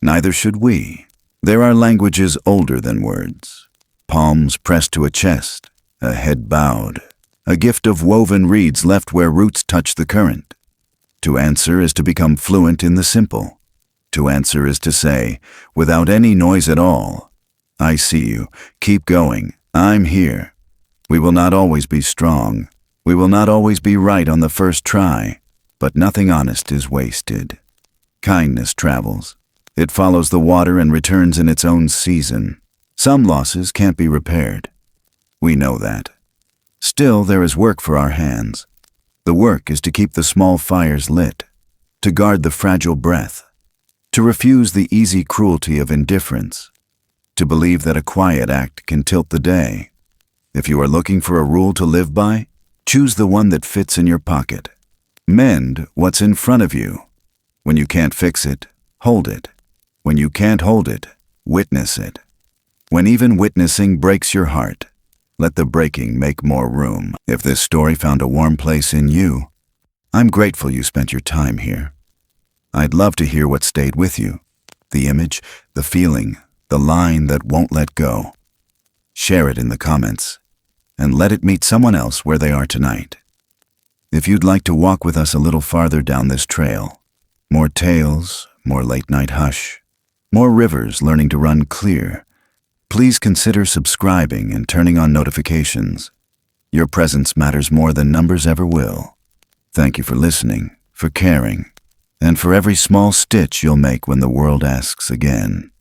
Neither should we. There are languages older than words. Palms pressed to a chest, a head bowed, a gift of woven reeds left where roots touch the current. To answer is to become fluent in the simple. To answer is to say, without any noise at all, I see you, keep going, I'm here. We will not always be strong. We will not always be right on the first try, but nothing honest is wasted. Kindness travels. It follows the water and returns in its own season. Some losses can't be repaired. We know that. Still, there is work for our hands. The work is to keep the small fires lit, to guard the fragile breath, to refuse the easy cruelty of indifference, to believe that a quiet act can tilt the day. If you are looking for a rule to live by, choose the one that fits in your pocket. Mend what's in front of you. When you can't fix it, hold it. When you can't hold it, witness it. When even witnessing breaks your heart, let the breaking make more room. If this story found a warm place in you, I'm grateful you spent your time here. I'd love to hear what stayed with you. The image, the feeling, the line that won't let go. Share it in the comments, and let it meet someone else where they are tonight. If you'd like to walk with us a little farther down this trail, more tales, more late-night hush, more rivers learning to run clear, please consider subscribing and turning on notifications. Your presence matters more than numbers ever will. Thank you for listening, for caring, and for every small stitch you'll make when the world asks again.